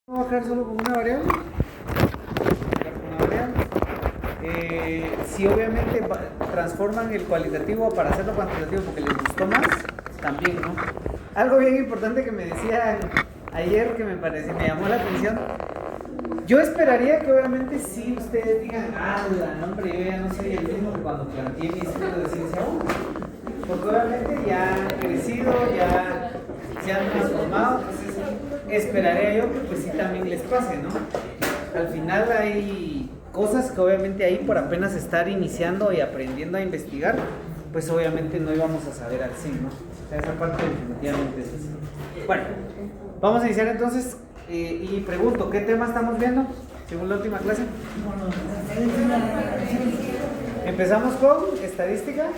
Vamos a quedar solo con una variable. Si obviamente transforman el cualitativo para hacerlo cuantitativo porque les gustó más, también, ¿no? Algo bien importante que me decían ayer que me llamó la atención. Yo esperaría que obviamente sí ustedes digan, hombre, yo ya no soy el mismo que cuando planteé mi ciclo de ciencia 1. Porque obviamente ya han crecido, ya se han transformado, entonces esperaría yo que pues sí también les pase, ¿no? Al final hay cosas que obviamente ahí por apenas estar iniciando y aprendiendo a investigar, pues obviamente no íbamos a saber al 100, ¿no? O sea, esa parte definitivamente es así. Bueno, vamos a iniciar entonces y pregunto, ¿qué tema estamos viendo según la última clase? Empezamos con estadística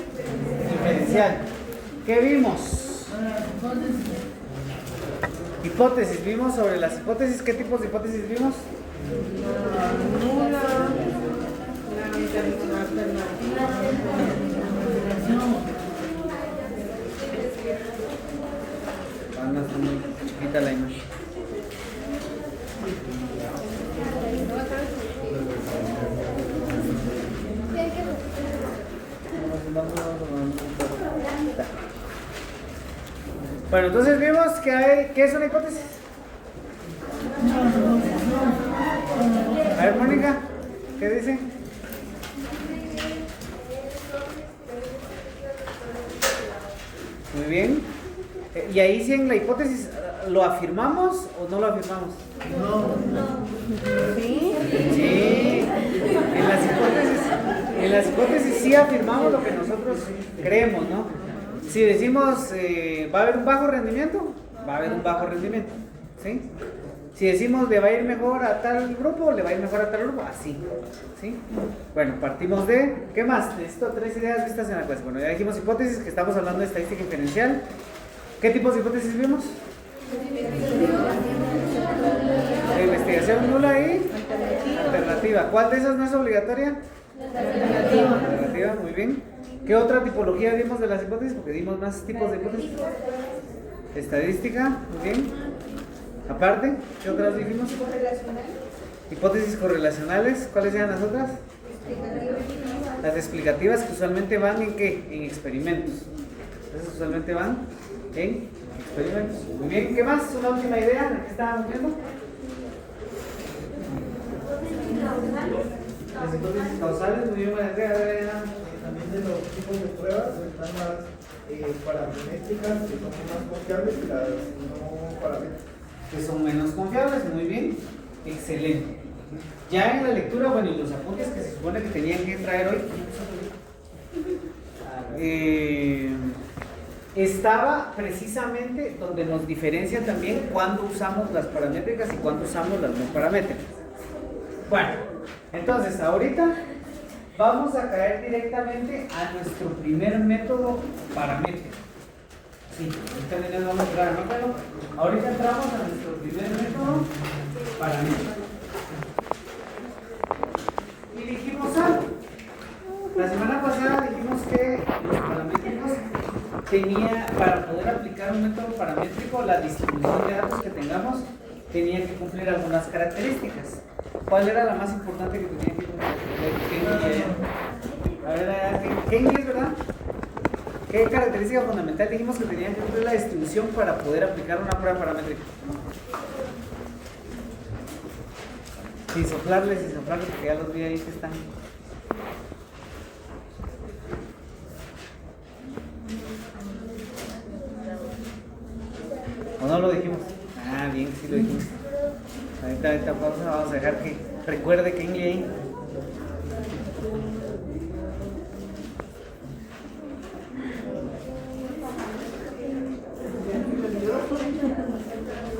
diferencial. ¿Qué vimos? Hipótesis. Vimos sobre las hipótesis. ¿Qué tipos de hipótesis vimos? Nula, la alternativa. No está muy chiquita la imagen. Bueno, entonces vimos que ¿qué es una hipótesis? A ver, Mónica, ¿qué dice? Muy bien. Y ahí sí en la hipótesis, ¿lo afirmamos o no lo afirmamos? No. ¿Sí? Sí. En las hipótesis sí afirmamos lo que nosotros creemos, ¿no? Si decimos va a haber un bajo rendimiento, va a haber un bajo rendimiento, ¿sí? Si decimos le va a ir mejor a tal grupo, le va a ir mejor a tal grupo, así, ¿sí? Bueno, partimos de, ¿qué más? Necesito 3 ideas vistas en la clase. Bueno, ya dijimos hipótesis, que estamos hablando de estadística diferencial. ¿Qué tipos de hipótesis vimos? Investigación nula y alternativa. ¿Cuál de esas no es obligatoria? Alternativa, muy bien. ¿Qué otra tipología vimos de las hipótesis? Porque dimos más tipos de hipótesis. Estadística, muy bien. Aparte, ¿qué otras dijimos? Hipótesis correlacionales. ¿Cuáles eran las otras? Las explicativas, que usualmente van en ¿qué? En experimentos. Entonces usualmente van en experimentos. Muy bien, ¿qué más? Una última idea, ¿qué estábamos viendo? Las hipótesis causales, muy bien, También de los tipos de pruebas están las paramétricas, que son más confiables, y las no paramétricas, que son menos confiables. Muy bien, excelente. Ya en la lectura, bueno, y los apuntes que se supone que tenían que traer hoy, estaba precisamente donde nos diferencia también cuándo usamos las paramétricas y cuándo usamos las no paramétricas. Bueno, entonces ahorita vamos a caer directamente a nuestro primer método paramétrico. Sí, ahorita les vamos a entrar, ¿no? Pero ahorita entramos a nuestro primer método paramétrico. Y dijimos algo. La semana pasada dijimos que los paramétricos para poder aplicar un método paramétrico, la distribución de datos que tengamos tenía que cumplir algunas características. ¿Cuál era la más importante que tenía que cumplir? A ver, ¿qué es, verdad? ¿Qué característica fundamental dijimos que tenía que cumplir la distribución para poder aplicar una prueba paramétrica? Sin soplarles, porque ya los vi ahí que están. ¿O no lo dijimos? Bien, sí lo dijimos. Ahorita pausa, vamos a dejar que recuerde que ahí.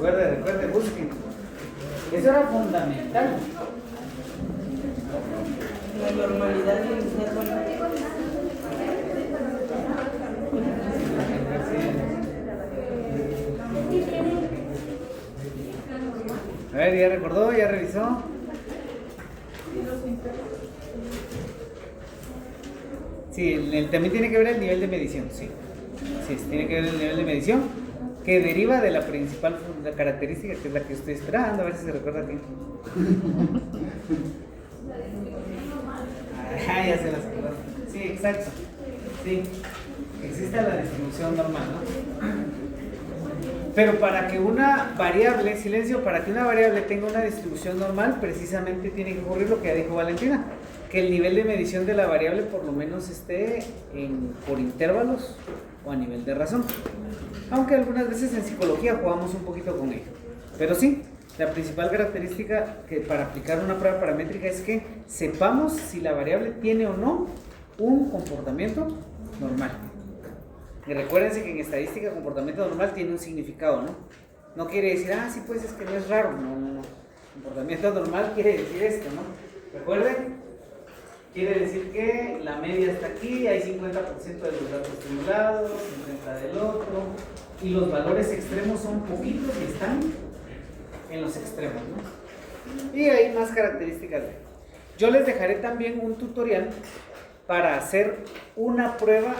Recuerde, busquen. Eso era fundamental. La normalidad del intervalo. A ver, ya recordó, ya revisó. Sí, también tiene que ver el nivel de medición, sí. Sí, tiene que ver el nivel de medición. que deriva de la principal característica, que es la que estoy esperando, a ver si se recuerda aquí. Ah, ya se las acordó. Sí, exacto. Sí, existe la distribución normal, ¿no? Pero para que una variable, silencio, para que una variable tenga una distribución normal, precisamente tiene que ocurrir lo que ya dijo Valentina, que el nivel de medición de la variable por lo menos esté por intervalos o a nivel de razón. Aunque algunas veces en psicología jugamos un poquito con ello. Pero sí, la principal característica que para aplicar una prueba paramétrica es que sepamos si la variable tiene o no un comportamiento normal. Y recuérdense que en estadística el comportamiento normal tiene un significado, ¿no? No quiere decir, sí, pues es que no es raro. No. Comportamiento normal quiere decir esto, ¿no? Recuerden, quiere decir que la media está aquí, hay 50% de los datos simulados, 50% del otro, y los valores extremos son poquitos y están en los extremos, ¿no? Y hay más características. Yo les dejaré también un tutorial para hacer una prueba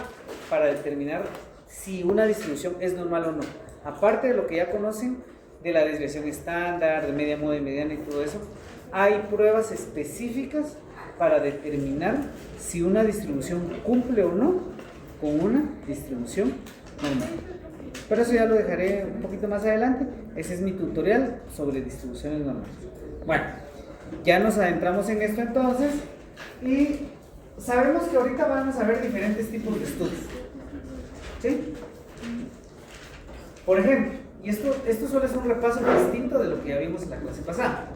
para determinar si una distribución es normal o no. Aparte de lo que ya conocen de la desviación estándar, de media, moda y mediana y todo eso, hay pruebas específicas para determinar si una distribución cumple o no con una distribución normal. Pero eso ya lo dejaré un poquito más adelante. Ese es mi tutorial sobre distribuciones normales. Bueno, ya nos adentramos en esto entonces y sabemos que ahorita vamos a ver diferentes tipos de estudios. ¿Sí? Por ejemplo, y esto solo es un repaso distinto de lo que ya vimos en la clase pasada.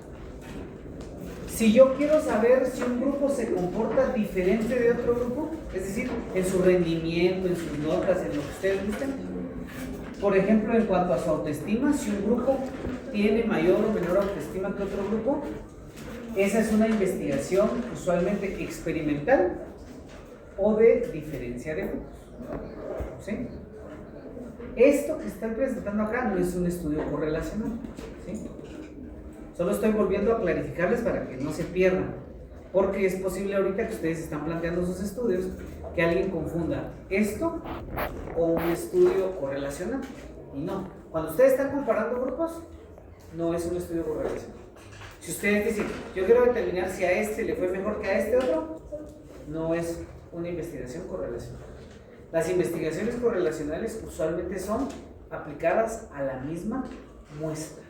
Si yo quiero saber si un grupo se comporta diferente de otro grupo, es decir, en su rendimiento, en sus notas, en lo que ustedes gusten, por ejemplo, en cuanto a su autoestima, si un grupo tiene mayor o menor autoestima que otro grupo, esa es una investigación usualmente experimental o de diferencia de grupos. ¿Sí? Esto que estoy presentando acá no es un estudio correlacional. ¿Sí? Solo estoy volviendo a clarificarles para que no se pierdan, porque es posible ahorita que ustedes están planteando sus estudios que alguien confunda esto con un estudio correlacional. Y no, cuando ustedes están comparando grupos, no es un estudio correlacional. Si ustedes dicen, yo quiero determinar si a este le fue mejor que a este otro, no es una investigación correlacional. Las investigaciones correlacionales usualmente son aplicadas a la misma muestra,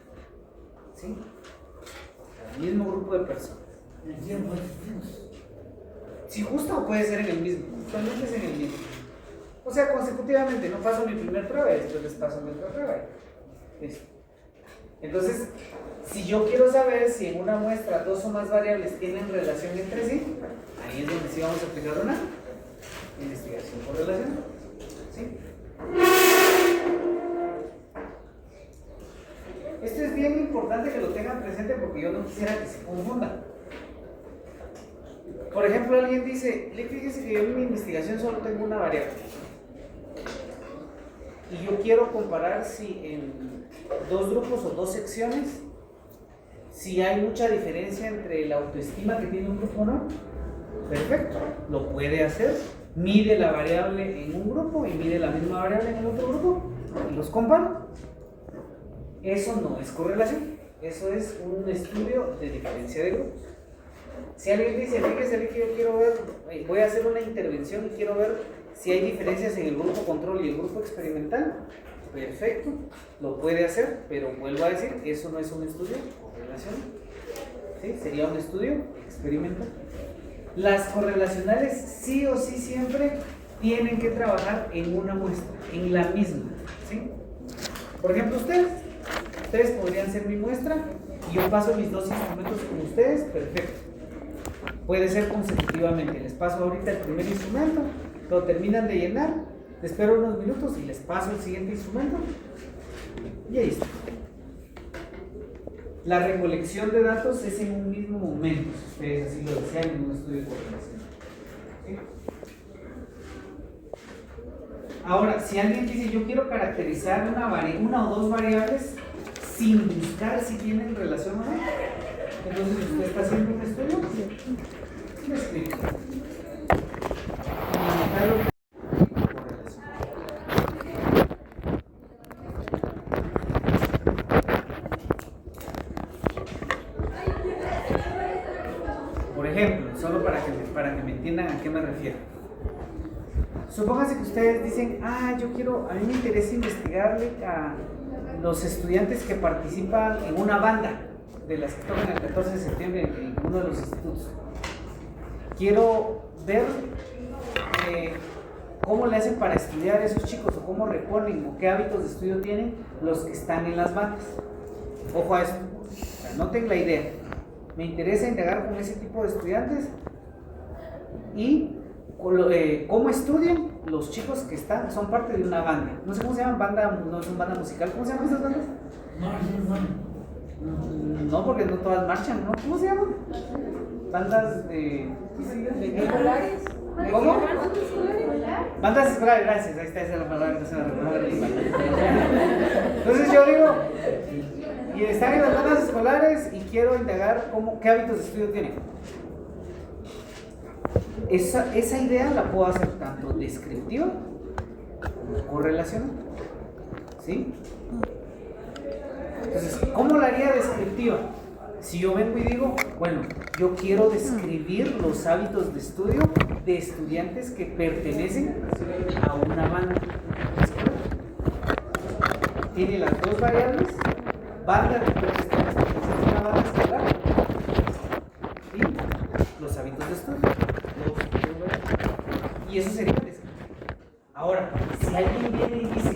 ¿sí? Al mismo grupo de personas. Si justo puede ser en el mismo, usualmente es en el mismo. O sea, consecutivamente, no paso mi primer prueba y después les paso mi otra prueba. ¿Listo? Entonces, si yo quiero saber si en una muestra dos o más variables tienen relación entre sí, ahí es donde sí vamos a aplicar una investigación correlacional. ¿Sí? Esto es bien importante que lo tengan presente porque yo no quisiera que se confundan. Por ejemplo, alguien dice, fíjese que yo en mi investigación solo tengo una variable. Y yo quiero comparar si en dos grupos o dos secciones, si hay mucha diferencia entre la autoestima que tiene un grupo o no. Perfecto, lo puede hacer. Mide la variable en un grupo y mide la misma variable en el otro grupo y los compara. Eso no es correlación, eso es un estudio de diferencia de grupos. Si alguien dice, fíjese que yo quiero ver, voy a hacer una intervención y quiero ver si hay diferencias en el grupo control y el grupo experimental, perfecto, lo puede hacer, pero vuelvo a decir, eso no es un estudio correlacional, ¿sí? Sería un estudio experimental. Las correlacionales sí o sí siempre tienen que trabajar en una muestra, en la misma, ¿sí? Por ejemplo, ustedes podrían ser mi muestra y yo paso mis dos instrumentos con ustedes, perfecto. Puede ser consecutivamente, les paso ahorita el primer instrumento, lo terminan de llenar, les espero unos minutos y les paso el siguiente instrumento y ahí está. La recolección de datos es en un mismo momento, si ustedes así lo desean en un estudio de correlación. ¿Sí? Ahora, si alguien dice yo quiero caracterizar una o dos variables sin buscar si tienen relación o no, entonces usted está haciendo un estudio. ¿Sí me explico? Por ejemplo, solo para que me entiendan a qué me refiero. Supóngase que ustedes dicen, a mí me interesa investigarle a los estudiantes que participan en una banda de las que tocan el 14 de septiembre en uno de los institutos. Quiero ver cómo le hacen para estudiar a esos chicos, o cómo reponen, o qué hábitos de estudio tienen los que están en las bandas. Ojo a esto, anoten la idea. Me interesa indagar con ese tipo de estudiantes y cómo estudian los chicos que son parte de una banda. No sé cómo se llaman, banda, no es una banda musical. ¿Cómo se llaman esas bandas? No, porque no todas marchan, ¿no? ¿Cómo se llaman? Bandas de ¿Escolares? ¿Cómo? Bandas escolares, gracias. Ahí está, esa es la palabra que se me recuerda. Entonces yo digo, y están en las bandas escolares y quiero indagar qué hábitos de estudio tienen. Esa idea la puedo hacer tanto descriptiva como correlacional. ¿Sí? Entonces, ¿cómo la haría descriptiva? Si yo vengo y digo, bueno, yo quiero describir los hábitos de estudio de estudiantes que pertenecen a una banda escolar. Tiene las dos variables, banda de estudiantes que pertenecen a una banda escolar y los hábitos de estudio. Y eso sería descriptivo. Ahora, si alguien viene y dice,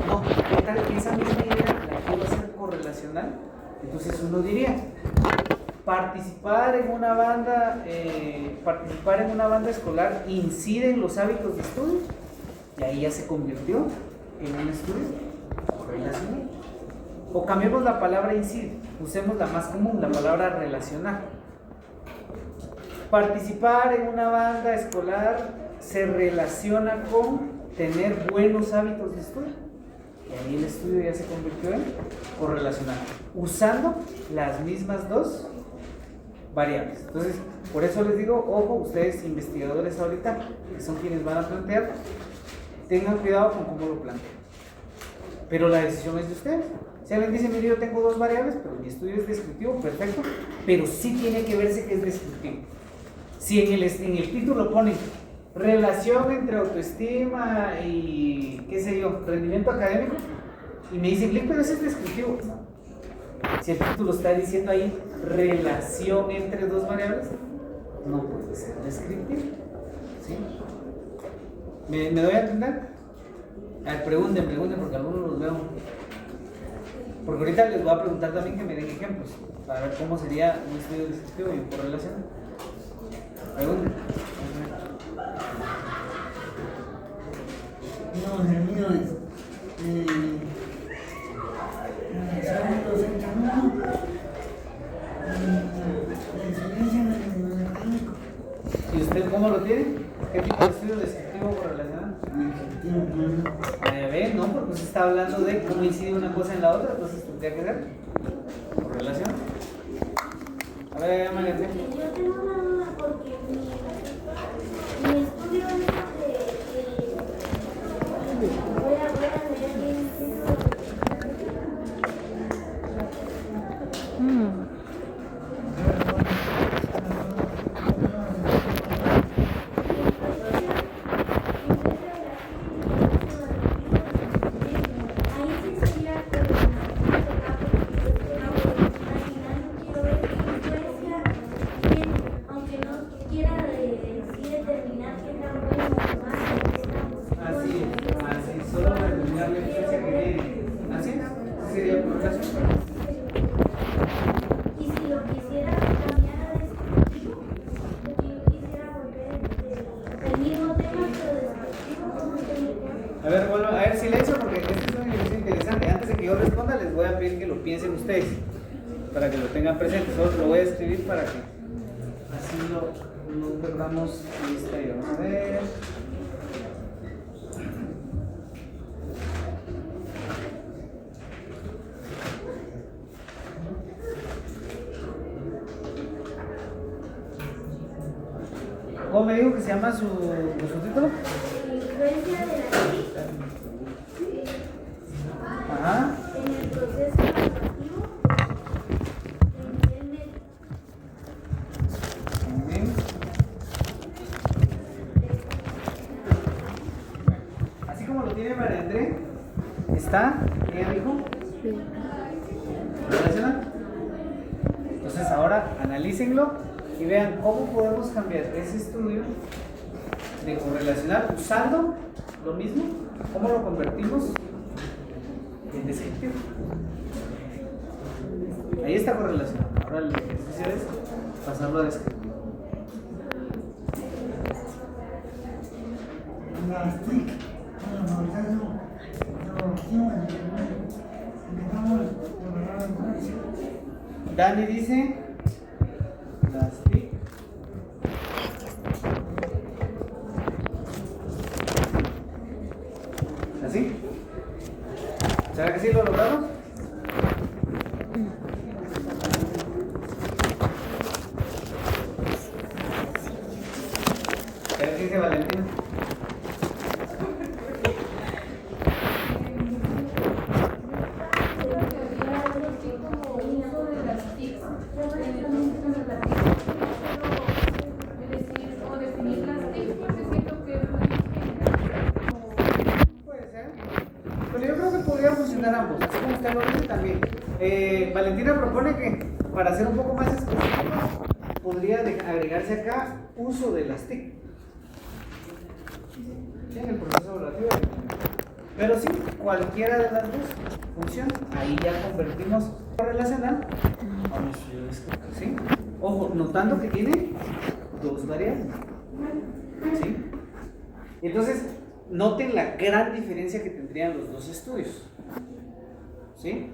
no, ¿qué tal que esa misma idea la quiero hacer correlacional? Entonces uno diría, participar en una banda escolar incide en los hábitos de estudio, y ahí ya se convirtió en un estudio correlacional. O cambiemos la palabra incide, usemos la más común, la palabra relacional. Participar en una banda escolar se relaciona con tener buenos hábitos de estudio. Y ahí el estudio ya se convirtió en correlacional, usando las mismas dos variables. Entonces, por eso les digo, ojo, ustedes investigadores ahorita, que son quienes van a plantear, tengan cuidado con cómo lo plantean. Pero la decisión es de ustedes. Si alguien dice, mire, yo tengo dos variables, pero mi estudio es descriptivo, perfecto, pero sí tiene que verse que es descriptivo. Si en el título ponen relación entre autoestima y, qué sé yo, rendimiento académico, y me dicen, pero eso es descriptivo. No. Si el título está diciendo ahí relación entre dos variables, no puede ser descriptivo. ¿Sí? ¿Me doy a entender? A ver, pregunten, porque algunos los veo. Porque ahorita les voy a preguntar también que me den ejemplos para ver cómo sería un estudio descriptivo y un correlacional. Pregunten. No, el mío es sábados en camino, la enseñanza en el mecánico. ¿Y usted cómo lo tiene? ¿Qué tipo de estudio descriptivo o correlacional? No, porque usted está hablando de cómo incide una cosa en la otra, entonces tendría que ser correlación. A ver, María. Yo tengo una duda porque mi estudio es voy a leer bien el título. Ahí sí sería aunque no quiera decir determinar qué tan bueno o mal Así, solo determinar la influencia que tiene. Así es, sería el proceso. y si lo quisiera cambiar a descriptivo, porque yo quisiera volver el mismo tema pero descriptivo, ¿cómo sería? A ver, bueno, a ver, silencio, porque este es un ejercicio interesante. Antes de que yo responda, les voy a pedir que lo piensen ustedes, para que lo tengan presente. Solo lo voy a escribir para que así no perdamos lista. Y vamos a ver. ¿Cómo me dijo que se llama su título? Influencia de la ley Ajá. en el proceso ¿Está? ¿Bien, amigo? Sí. ¿Relacionan? Entonces ahora analícenlo y vean cómo podemos cambiar ese estudio de correlacionar usando lo mismo, cómo lo convertimos en descriptivo. Ahí está correlacionado. Ahora el ejercicio es pasarlo a descriptivo. Las TIC, bueno, Dani dice las TIC. ¿Así? ¿Será que sí lo logramos? ¿Qué dice Valentina? Puede ser. Pero yo creo que podría funcionar ambos, así como usted lo dice también. Valentina propone que para ser un poco más específicos podría agregarse acá uso de las TIC. Sí, en el proceso evaluativo. Pero sí, cualquiera de las dos funciona. Ahí ya convertimos correlacional a un estudio descriptivo. ¿Sí? Ojo, notando que tiene dos variables. ¿Sí? Entonces, noten la gran diferencia que tendrían los dos estudios. ¿Sí?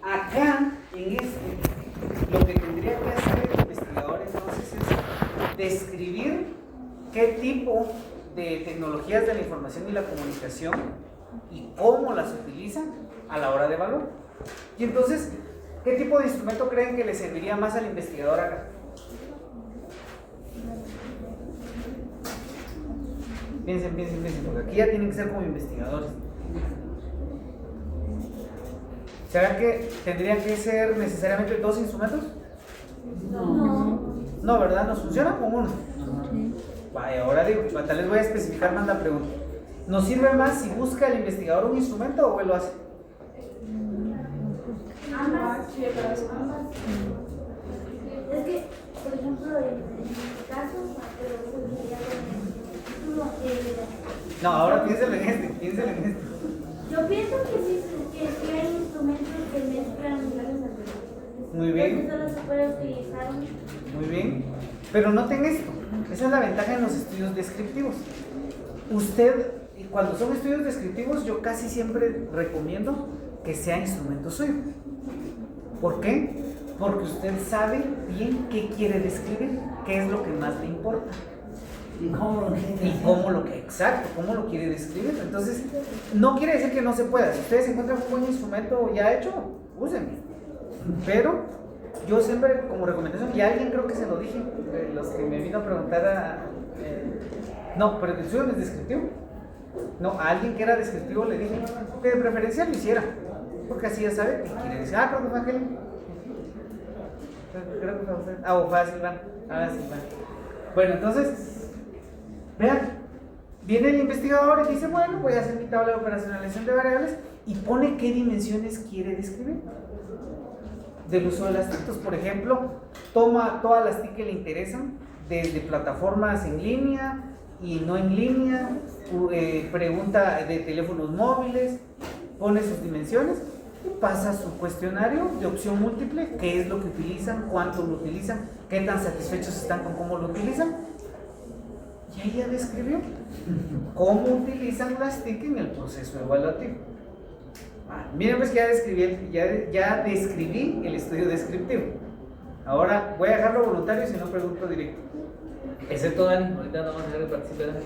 Acá, en este, lo que tendría que hacer el investigador entonces es describir qué tipo de tecnologías de la información y la comunicación y cómo las utilizan a la hora de evaluar. Y entonces, ¿qué tipo de instrumento creen que le serviría más al investigador acá? Piensen, porque aquí ya tienen que ser como investigadores. ¿Será que tendrían que ser necesariamente dos instrumentos? No, ¿verdad? ¿Nos funciona con uno? Vaya, ahora digo, tal vez voy a especificar más la pregunta. ¿Nos sirve más si busca el investigador un instrumento o él lo hace? Ambas. Es que, por ejemplo, en mi caso, No, ahora piénselo en este, Yo pienso que sí hay instrumentos que mezclan varios materiales. Muy bien. Solo se puede utilizar Muy bien. Pero noten esto, esa es la ventaja en los estudios descriptivos. Usted, cuando son estudios descriptivos, yo casi siempre recomiendo que sea instrumento suyo. ¿Por qué? Porque usted sabe bien qué quiere describir, qué es lo que más le importa. ¿Y cómo lo quiere? Y cómo lo que, exacto, cómo lo quiere describir. Entonces, no quiere decir que no se pueda. Si ustedes encuentran un buen instrumento ya hecho, úsenlo. Pero yo siempre, como recomendación, y a alguien creo que se lo dije, los que me vino a preguntar no, pero el estudio no es descriptivo. No, a alguien que era descriptivo le dije que de preferencia lo hiciera, porque así ya sabe qué quiere decir. Creo que fue aquel. Creo que fue usted. O fue a Silván. Silván. Bueno, entonces, vean, viene el investigador y dice, bueno, voy a hacer mi tabla de operacionalización de variables y pone qué dimensiones quiere describir del uso de las TIC. Por ejemplo, toma todas las TIC que le interesan, desde plataformas en línea y no en línea, pregunta de teléfonos móviles, pone sus dimensiones y pasa su cuestionario de opción múltiple, qué es lo que utilizan, cuánto lo utilizan, qué tan satisfechos están con cómo lo utilizan. Y ahí ya describió cómo utilizan las TIC en el proceso evaluativo. Miren, pues que ya describí el estudio descriptivo. Ahora voy a dejarlo voluntario, si no pregunto directo. Excepto Dani, ahorita no vamos a dejar que participe Dani.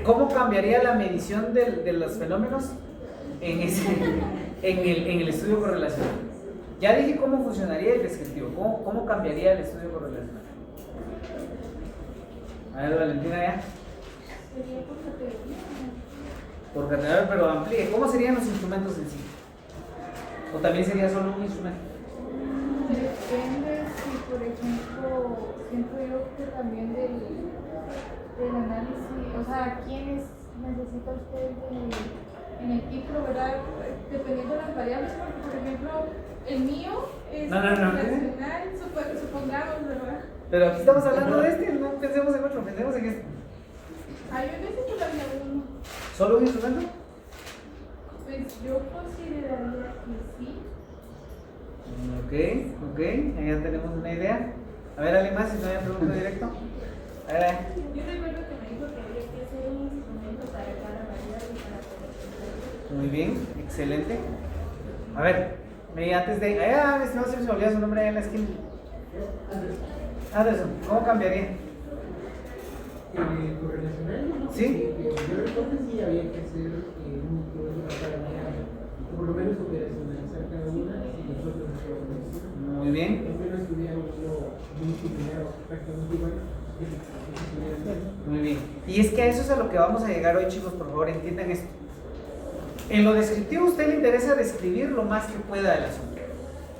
¿Cómo cambiaría la medición de los fenómenos en el estudio correlacional? Ya dije cómo funcionaría el descriptivo. ¿Cómo cambiaría el estudio correlacional? A ver, Valentina, ya. Por categoría, pero amplíe. ¿Cómo serían los instrumentos en sí? ¿O también sería solo un instrumento? Depende si, por ejemplo, siento yo que también del del análisis, o sea, quiénes necesita usted en el título, ¿verdad? Dependiendo de las variables, porque por ejemplo, el mío es relacional, supongamos, ¿verdad? Pero aquí estamos hablando de este, no pensemos en otro, pensemos en este. Hay veces que lo había uno. ¿Solo un instrumento? Pues yo consideraría que sí. Ok, ahí ya tenemos una idea. A ver, ¿alguien más? Si no hay pregunta directo. A ver, Yo recuerdo que me dijo que había que hacer un instrumento para cada variable y para poder. muy bien, excelente. A ver, antes de. Mi estimado, se me olvidó su nombre ahí en la esquina. Anderson, ¿cómo cambiaría? Correlacional, ¿Sí? Yo recuerdo que sí había que hacer un instrumento para cada variable, por lo menos operacionalizar cada una si nosotros nos quedamos. Muy bien. Al menos estudiamos muy similar, prácticamente igual. Muy bien. Y es que a eso es a lo que vamos a llegar hoy, chicos, por favor, entiendan esto. En lo descriptivo a usted le interesa describir lo más que pueda del asunto.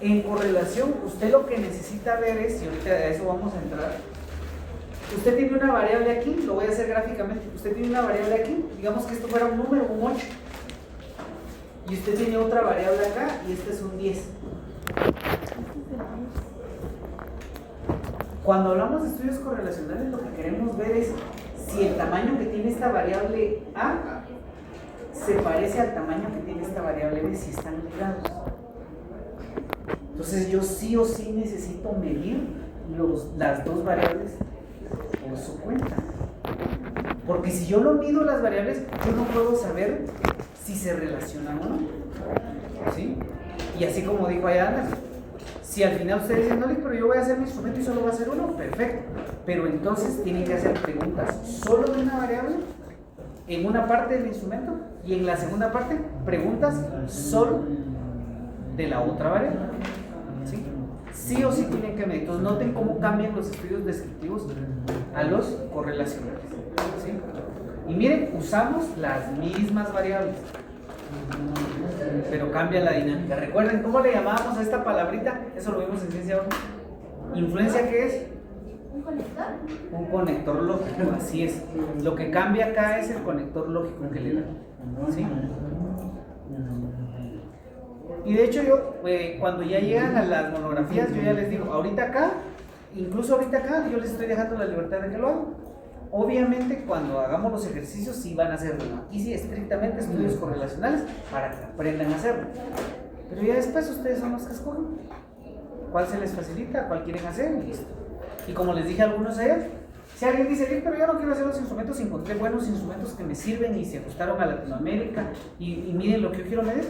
En correlación, usted lo que necesita ver es, y ahorita a eso vamos a entrar, usted tiene una variable aquí, lo voy a hacer gráficamente, usted tiene una variable aquí, digamos que esto fuera un número, un 8, y usted tiene otra variable acá, y este es un 10. Cuando hablamos de estudios correlacionales, lo que queremos ver es si el tamaño que tiene esta variable A se parece al tamaño que tiene esta variable B, si están ligados. Entonces yo sí o sí necesito medir las dos variables por su cuenta. Porque si yo no mido las variables, yo no puedo saber si se relacionan o no. ¿Sí? Y así como dijo allá Ana, si al final ustedes dicen, no, pero yo voy a hacer mi instrumento y solo va a ser uno, perfecto. Pero entonces tienen que hacer preguntas solo de una variable en una parte del instrumento y en la segunda parte preguntas solo de la otra variable. ¿Sí? Sí o sí tienen que medir. Entonces noten cómo cambian los estudios descriptivos a los correlacionales. ¿Sí? Y miren, usamos las mismas variables, pero cambia la dinámica. Recuerden cómo le llamábamos a esta palabrita, eso lo vimos en ciencia 1. ¿Influencia qué es? ¿Un conector? Un conector lógico, así es. Lo que cambia acá es el conector lógico que le da. ¿Sí? Y de hecho yo, cuando ya llegan a las monografías, yo ya les digo, ahorita acá, incluso ahorita acá, yo les estoy dejando la libertad de que lo hagan. Obviamente cuando hagamos los ejercicios sí van a hacerlo. Aquí sí, estrictamente estudios correlacionales para que aprendan a hacerlo. Pero ya después ustedes son los que escogen cuál se les facilita, cuál quieren hacer y listo. Y como les dije a algunos ayer, si alguien dice, pero yo no quiero hacer los instrumentos, encontré buenos instrumentos que me sirven y se ajustaron a Latinoamérica y miren lo que yo quiero medir,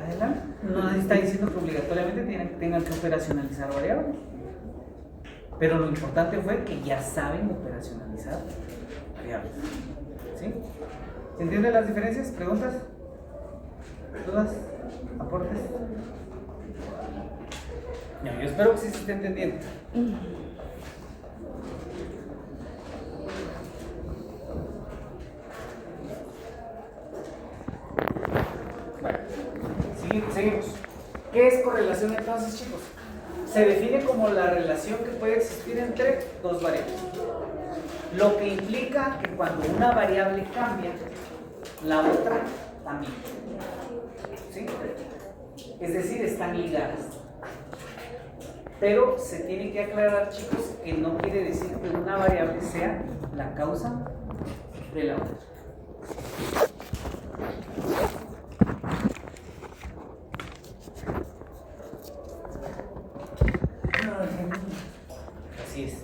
adelante. No está diciendo que obligatoriamente tengan que operacionalizar variables. Pero lo importante fue que ya saben operacionalizar variables. ¿Sí? ¿Se entienden las diferencias? ¿Preguntas? ¿Dudas? ¿Aportes? Ya, yo espero que sí se esté entendiendo. Bueno, seguimos. ¿Qué es correlación entonces, chicos? Se define como la relación que puede existir entre dos variables. Lo que implica que cuando una variable cambia, la otra también. ¿Sí? Es decir, están ligadas. Pero se tiene que aclarar, chicos, que no quiere decir que una variable sea la causa de la otra. Así es.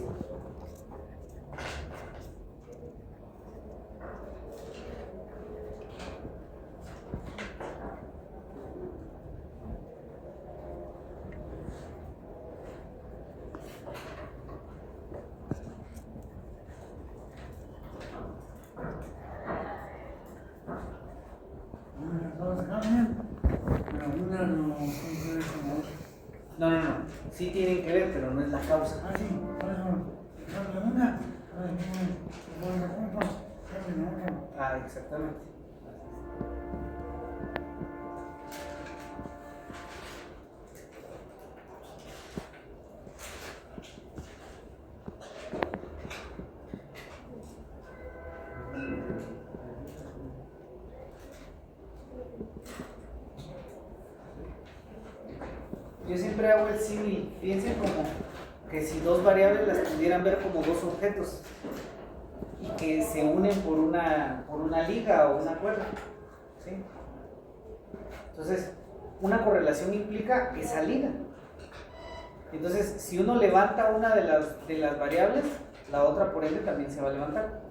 Todos cambian, pero una no funciona como otra. No. Sí tienen que ver, pero no es la causa. Ah, sí, por eso cambia una, cambia otra. Ah, exactamente. Yo siempre hago el símil, piensen como que si dos variables las pudieran ver como dos objetos y que se unen por una liga o una cuerda, ¿sí? Entonces, una correlación implica esa liga. Entonces, si uno levanta una de las variables, la otra por ende también se va a levantar.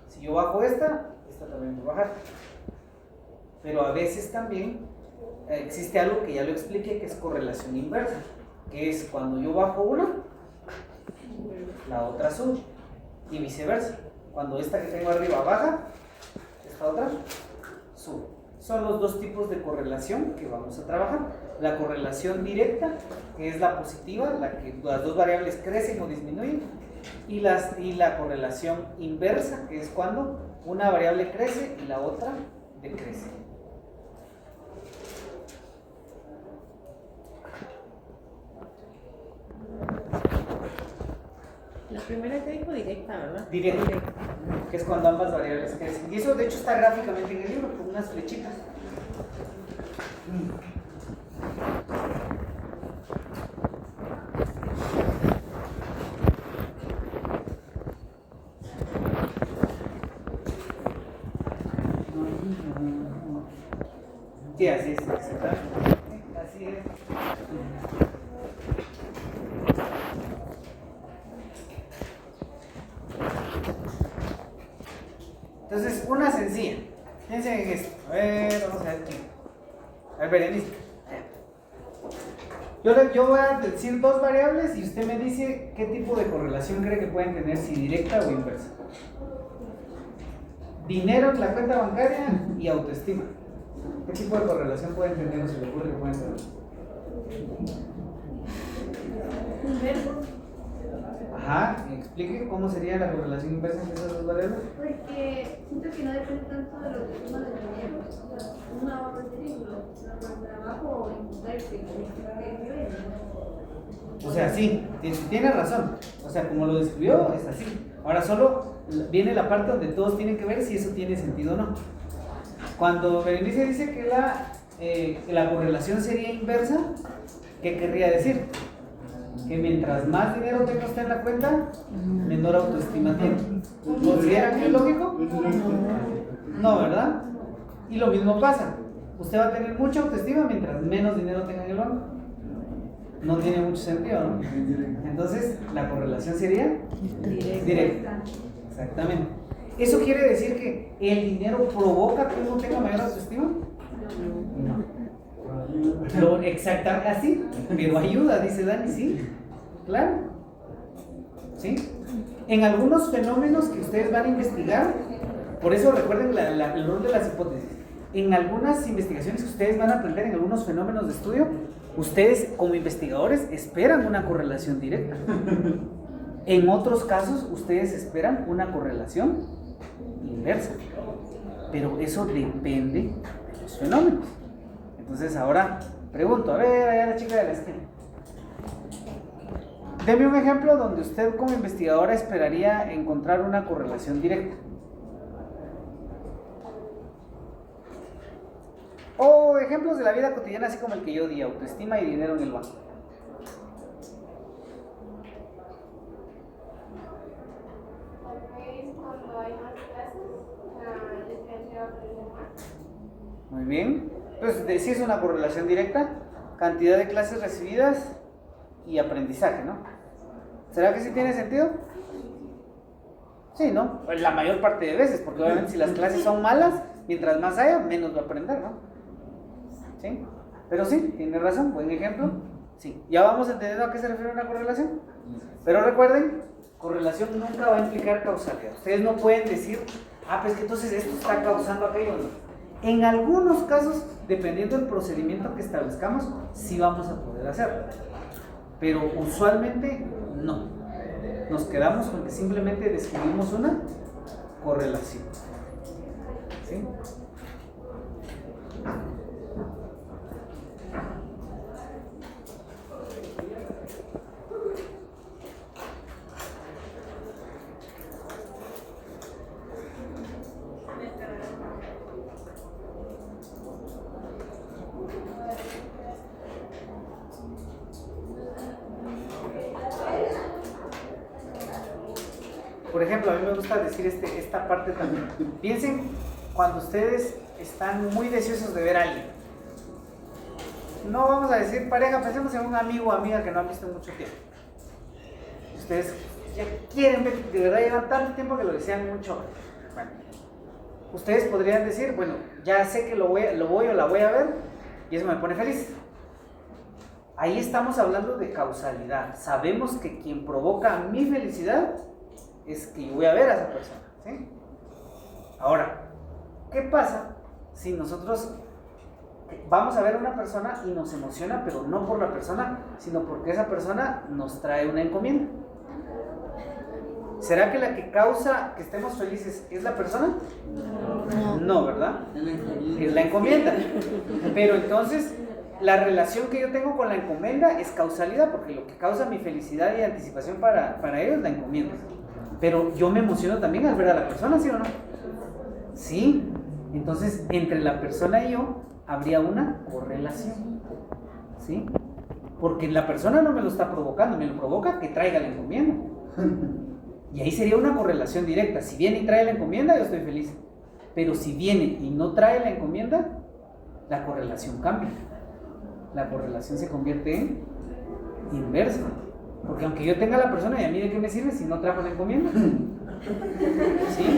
Si yo bajo esta también va a bajar. Pero a veces también existe algo que ya lo expliqué, que es correlación inversa, que es cuando yo bajo una, la otra sube, y viceversa. Cuando esta que tengo arriba baja, esta otra sube. Son los dos tipos de correlación que vamos a trabajar. La correlación directa, que es la positiva, la que las dos variables crecen o disminuyen, y la correlación inversa, que es cuando una variable crece y la otra decrece. La primera que dijo directa, ¿verdad? Directa, que es cuando ambas variables crecen. Y eso de hecho está gráficamente en el libro, con unas flechitas. Sí, así es, exactamente. Así es. Entonces, una sencilla. Piensen en esto. A ver, vamos a ver quién. A ver, Berenice. Yo voy a decir dos variables y usted me dice qué tipo de correlación cree que pueden tener, si directa o inversa. Dinero en la cuenta bancaria y autoestima. ¿Qué tipo de correlación pueden tener o se le ocurre que pueden tener? Inverso. Ajá, explique cómo sería la correlación inversa entre esas dos variables. Porque siento que no depende tanto de lo que uno le dinero. O sea, una va a preferir lo trabajo o intentar que O sea, sí, tiene razón. O sea, como lo describió, es así. Ahora solo viene la parte donde todos tienen que ver si eso tiene sentido o no. Cuando Berenice dice que la correlación sería inversa, ¿qué querría decir? Que mientras más dinero tenga usted en la cuenta, menor autoestima tiene. ¿Consideran que es lógico? No, ¿verdad? Y lo mismo pasa. Usted va a tener mucha autoestima mientras menos dinero tenga en el banco. No tiene mucho sentido, ¿no? Entonces, la correlación sería directa. Exactamente. ¿Eso quiere decir que el dinero provoca que uno tenga mayor autoestima? No. Exactamente así, pero ayuda, dice Dani, sí, claro. ¿Sí? En algunos fenómenos que ustedes van a investigar, por eso recuerden el rol de las hipótesis. En algunas investigaciones que ustedes van a aprender, en algunos fenómenos de estudio, ustedes como investigadores esperan una correlación directa. En otros casos, ustedes esperan una correlación inversa. Pero eso depende de los fenómenos. Entonces ahora pregunto, a ver, allá la chica de la esquina. Deme un ejemplo donde usted como investigadora esperaría encontrar una correlación directa. O ejemplos de la vida cotidiana, así como el que yo di, autoestima y dinero en el banco. Tal vez cuando hay más clases, la estudiante va a aprender más. Muy bien. Entonces, sí es una correlación directa, cantidad de clases recibidas y aprendizaje, ¿no? ¿Será que sí tiene sentido? Sí, ¿no? Pues la mayor parte de veces, porque obviamente si las clases son malas, mientras más haya, menos va a aprender, ¿no? ¿Sí? Pero sí, tiene razón, buen ejemplo. Sí, ya vamos entendiendo a qué se refiere una correlación. Pero recuerden, correlación nunca va a implicar causalidad. Ustedes no pueden decir, pues que entonces esto está causando aquello, ¿no? En algunos casos, dependiendo del procedimiento que establezcamos, sí vamos a poder hacerlo. Pero usualmente no. Nos quedamos con que simplemente describimos una correlación. ¿Sí? por ejemplo, a mí me gusta decir esta parte también. Piensen cuando ustedes están muy deseosos de ver a alguien. No vamos a decir pareja, pensemos en un amigo o amiga que no han visto en mucho tiempo. Ustedes ya quieren ver, de verdad llevan tanto tiempo que lo desean mucho. Bueno, ustedes podrían decir, bueno, ya sé que lo voy o la voy a ver y eso me pone feliz. Ahí estamos hablando de causalidad. Sabemos que quien provoca mi felicidad es que yo voy a ver a esa persona, ¿sí? Ahora, ¿qué pasa si nosotros vamos a ver a una persona y nos emociona, pero no por la persona, sino porque esa persona nos trae una encomienda? ¿Será que la que causa que estemos felices es la persona? No, ¿verdad? Es la encomienda. Pero entonces, la relación que yo tengo con la encomienda es causalidad, porque lo que causa mi felicidad y anticipación para ellos es la encomienda. Pero yo me emociono también al ver a la persona, ¿sí o no? Sí. Entonces, entre la persona y yo habría una correlación, ¿sí? Porque la persona no me lo está provocando, me lo provoca que traiga la encomienda. Y ahí sería una correlación directa. Si viene y trae la encomienda, yo estoy feliz. Pero si viene y no trae la encomienda, la correlación cambia. La correlación se convierte en inversa. Porque aunque yo tenga la persona, ¿y a mí de qué me sirve si no trajo la encomienda? ¿Sí?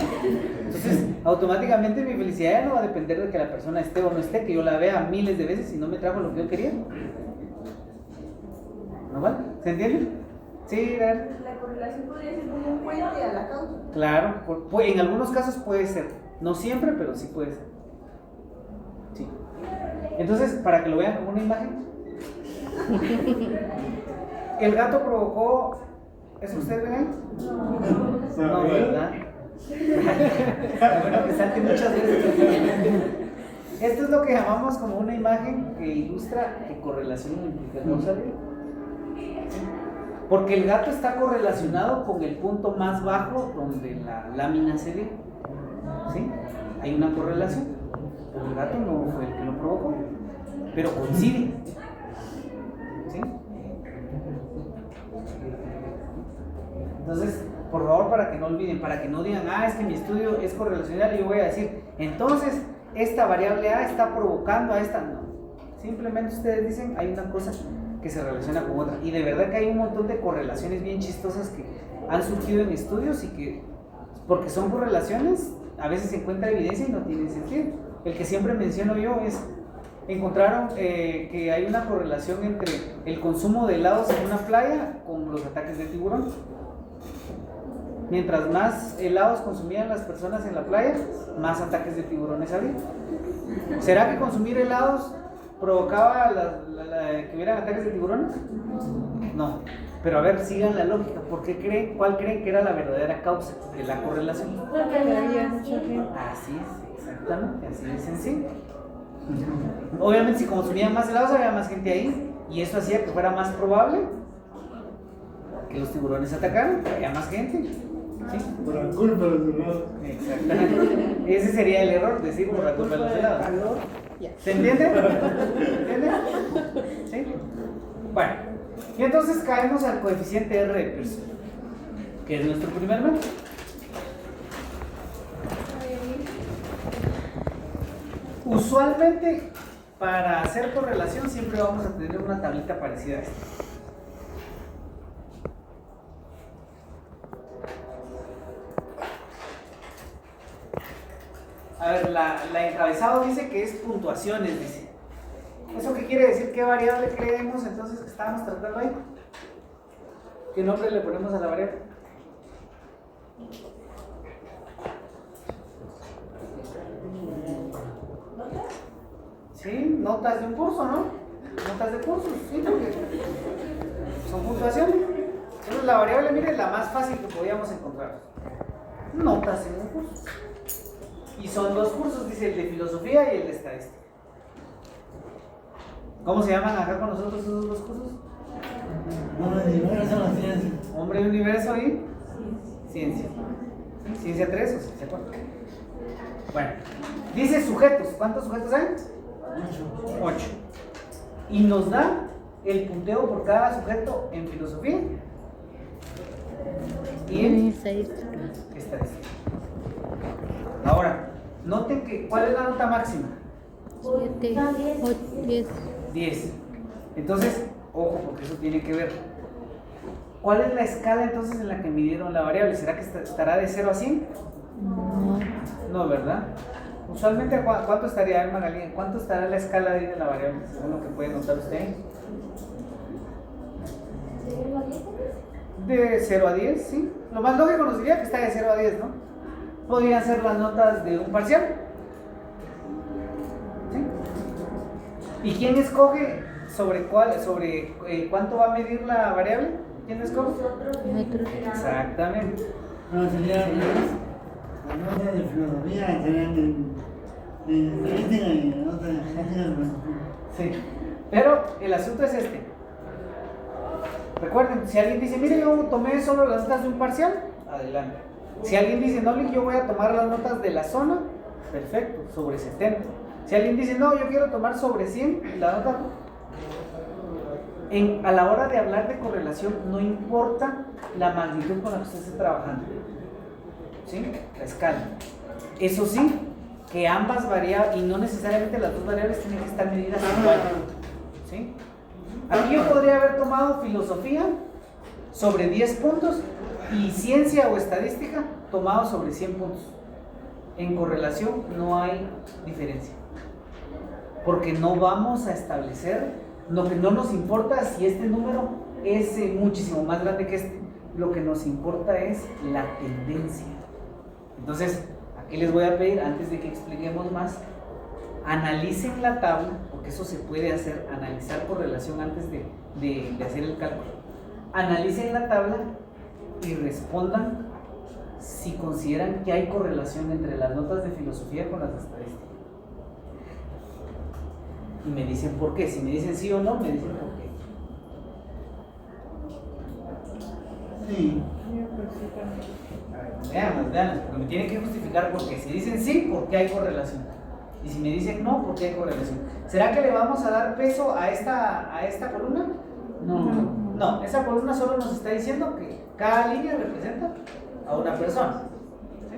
Entonces, automáticamente mi felicidad ya no va a depender de que la persona esté o no esté, que yo la vea miles de veces y no me trajo lo que yo quería. ¿No vale? ¿Se entiende? Sí, La correlación podría ser como un puente a la causa. claro, en algunos casos puede ser. No siempre, pero sí puede ser. Sí. Entonces, para que lo vean como una imagen, el gato provocó. ¿Eso ustedes ven ahí? No, ¿verdad? Bueno, que salte muchas veces. Esto es lo que llamamos como una imagen que ilustra que correlación implica causalidad. Porque el gato está correlacionado con el punto más bajo donde la lámina se ve. ¿Sí? Hay una correlación. Pero el gato no fue el que lo provocó, pero coincide. ¿Sí? Entonces, por favor, para que no olviden, para que no digan, es que mi estudio es correlacional, y yo voy a decir, entonces, esta variable A está provocando a esta. No. Simplemente ustedes dicen, hay una cosa que se relaciona con otra. Y de verdad que hay un montón de correlaciones bien chistosas que han surgido en estudios y que, porque son correlaciones, a veces se encuentra evidencia y no tiene sentido. El que siempre menciono yo es, encontraron que hay una correlación entre el consumo de helados en una playa con los ataques de tiburón. Mientras más helados consumían las personas en la playa, más ataques de tiburones había. ¿Será que consumir helados provocaba que hubieran ataques de tiburones? No. Pero a ver, sigan la lógica. ¿Cuál creen que era la verdadera causa de la correlación? Porque había mucha gente. Así es, exactamente, así de sencillo. Obviamente, si consumían más helados, había más gente ahí, y eso hacía que fuera más probable que los tiburones atacaran, que había más gente. ¿Sí? Por la culpa de los helados. Exactamente. Ese sería el error, decir por la culpa de los helados. ¿Se entiende? ¿Se entiende? ¿Sí? Bueno, y entonces caemos al coeficiente R de Pearson, que es nuestro primer método. Usualmente, para hacer correlación, siempre vamos a tener una tablita parecida a esta. A ver, la encabezado dice que es puntuaciones, dice. ¿Eso qué quiere decir? ¿Qué variable creemos entonces que estábamos tratando ahí? ¿Qué nombre le ponemos a la variable? Sí, notas de un curso, ¿no? Notas de cursos, sí, porque son puntuaciones. Entonces la variable, mire, es la más fácil que podíamos encontrar. Notas en un curso. Y son dos cursos, dice el de filosofía y el de estadística. ¿Cómo se llaman acá con nosotros esos dos cursos? Hombre de universo, la ciencia. Hombre de universo y ciencia. Ciencia 3 o ciencia 4. Bueno, dice sujetos. ¿Cuántos sujetos hay? 8. Y nos da el punteo por cada sujeto en filosofía y en Estadística. estadística. Ahora, noten que, ¿cuál es la nota máxima? 7, 8, 10. 10. Entonces, ojo, porque eso tiene que ver. ¿Cuál es la escala entonces en la que midieron la variable? ¿Será que estará de 0 a 100? No. No, ¿verdad? Usualmente, ¿cuánto estaría, Magalí? ¿Cuánto estará la escala de la variable? Según lo que puede notar usted. De 0 a 10, sí. Lo más lógico nos diría que está de 0 a 10, ¿no? Podrían ser las notas de un parcial. ¿Sí? ¿Y quién escoge sobre cuánto va a medir la variable? ¿Quién escoge? Nosotros. Exactamente. No, sería la nota de filosofía, serían de estadística y la nota de filosofía. Sí. Pero el asunto es este. Recuerden, si alguien dice, mire, yo tomé solo las notas de un parcial, adelante. Si alguien dice, no, yo voy a tomar las notas de la zona, perfecto, sobre 70. Si alguien dice, no, yo quiero tomar sobre 100, la nota. A la hora de hablar de correlación, no importa la magnitud con la que usted esté trabajando. ¿Sí? La escala. Eso sí, que ambas variables, y no necesariamente las dos variables tienen que estar medidas igual. ¿Sí? Aquí yo podría haber tomado filosofía sobre 10 puntos y ciencia o estadística tomado sobre 100 puntos. En correlación no hay diferencia. Porque no vamos a establecer, lo que no nos importa si este número es muchísimo más grande que este. Lo que nos importa es la tendencia. Entonces, aquí les voy a pedir, antes de que expliquemos más, analicen la tabla, porque eso se puede hacer, analizar correlación antes de hacer el cálculo. Analicen la tabla y respondan si consideran que hay correlación entre las notas de filosofía con las de estadística. Y me dicen por qué. Si me dicen sí o no, me dicen por qué. Sí. Veamos, porque me tienen que justificar por qué. Si dicen sí, ¿por qué hay correlación? Y si me dicen no, ¿por qué hay correlación? ¿Será que le vamos a dar peso a esta columna? No, esa columna solo nos está diciendo que cada línea representa a una persona. ¿Sí?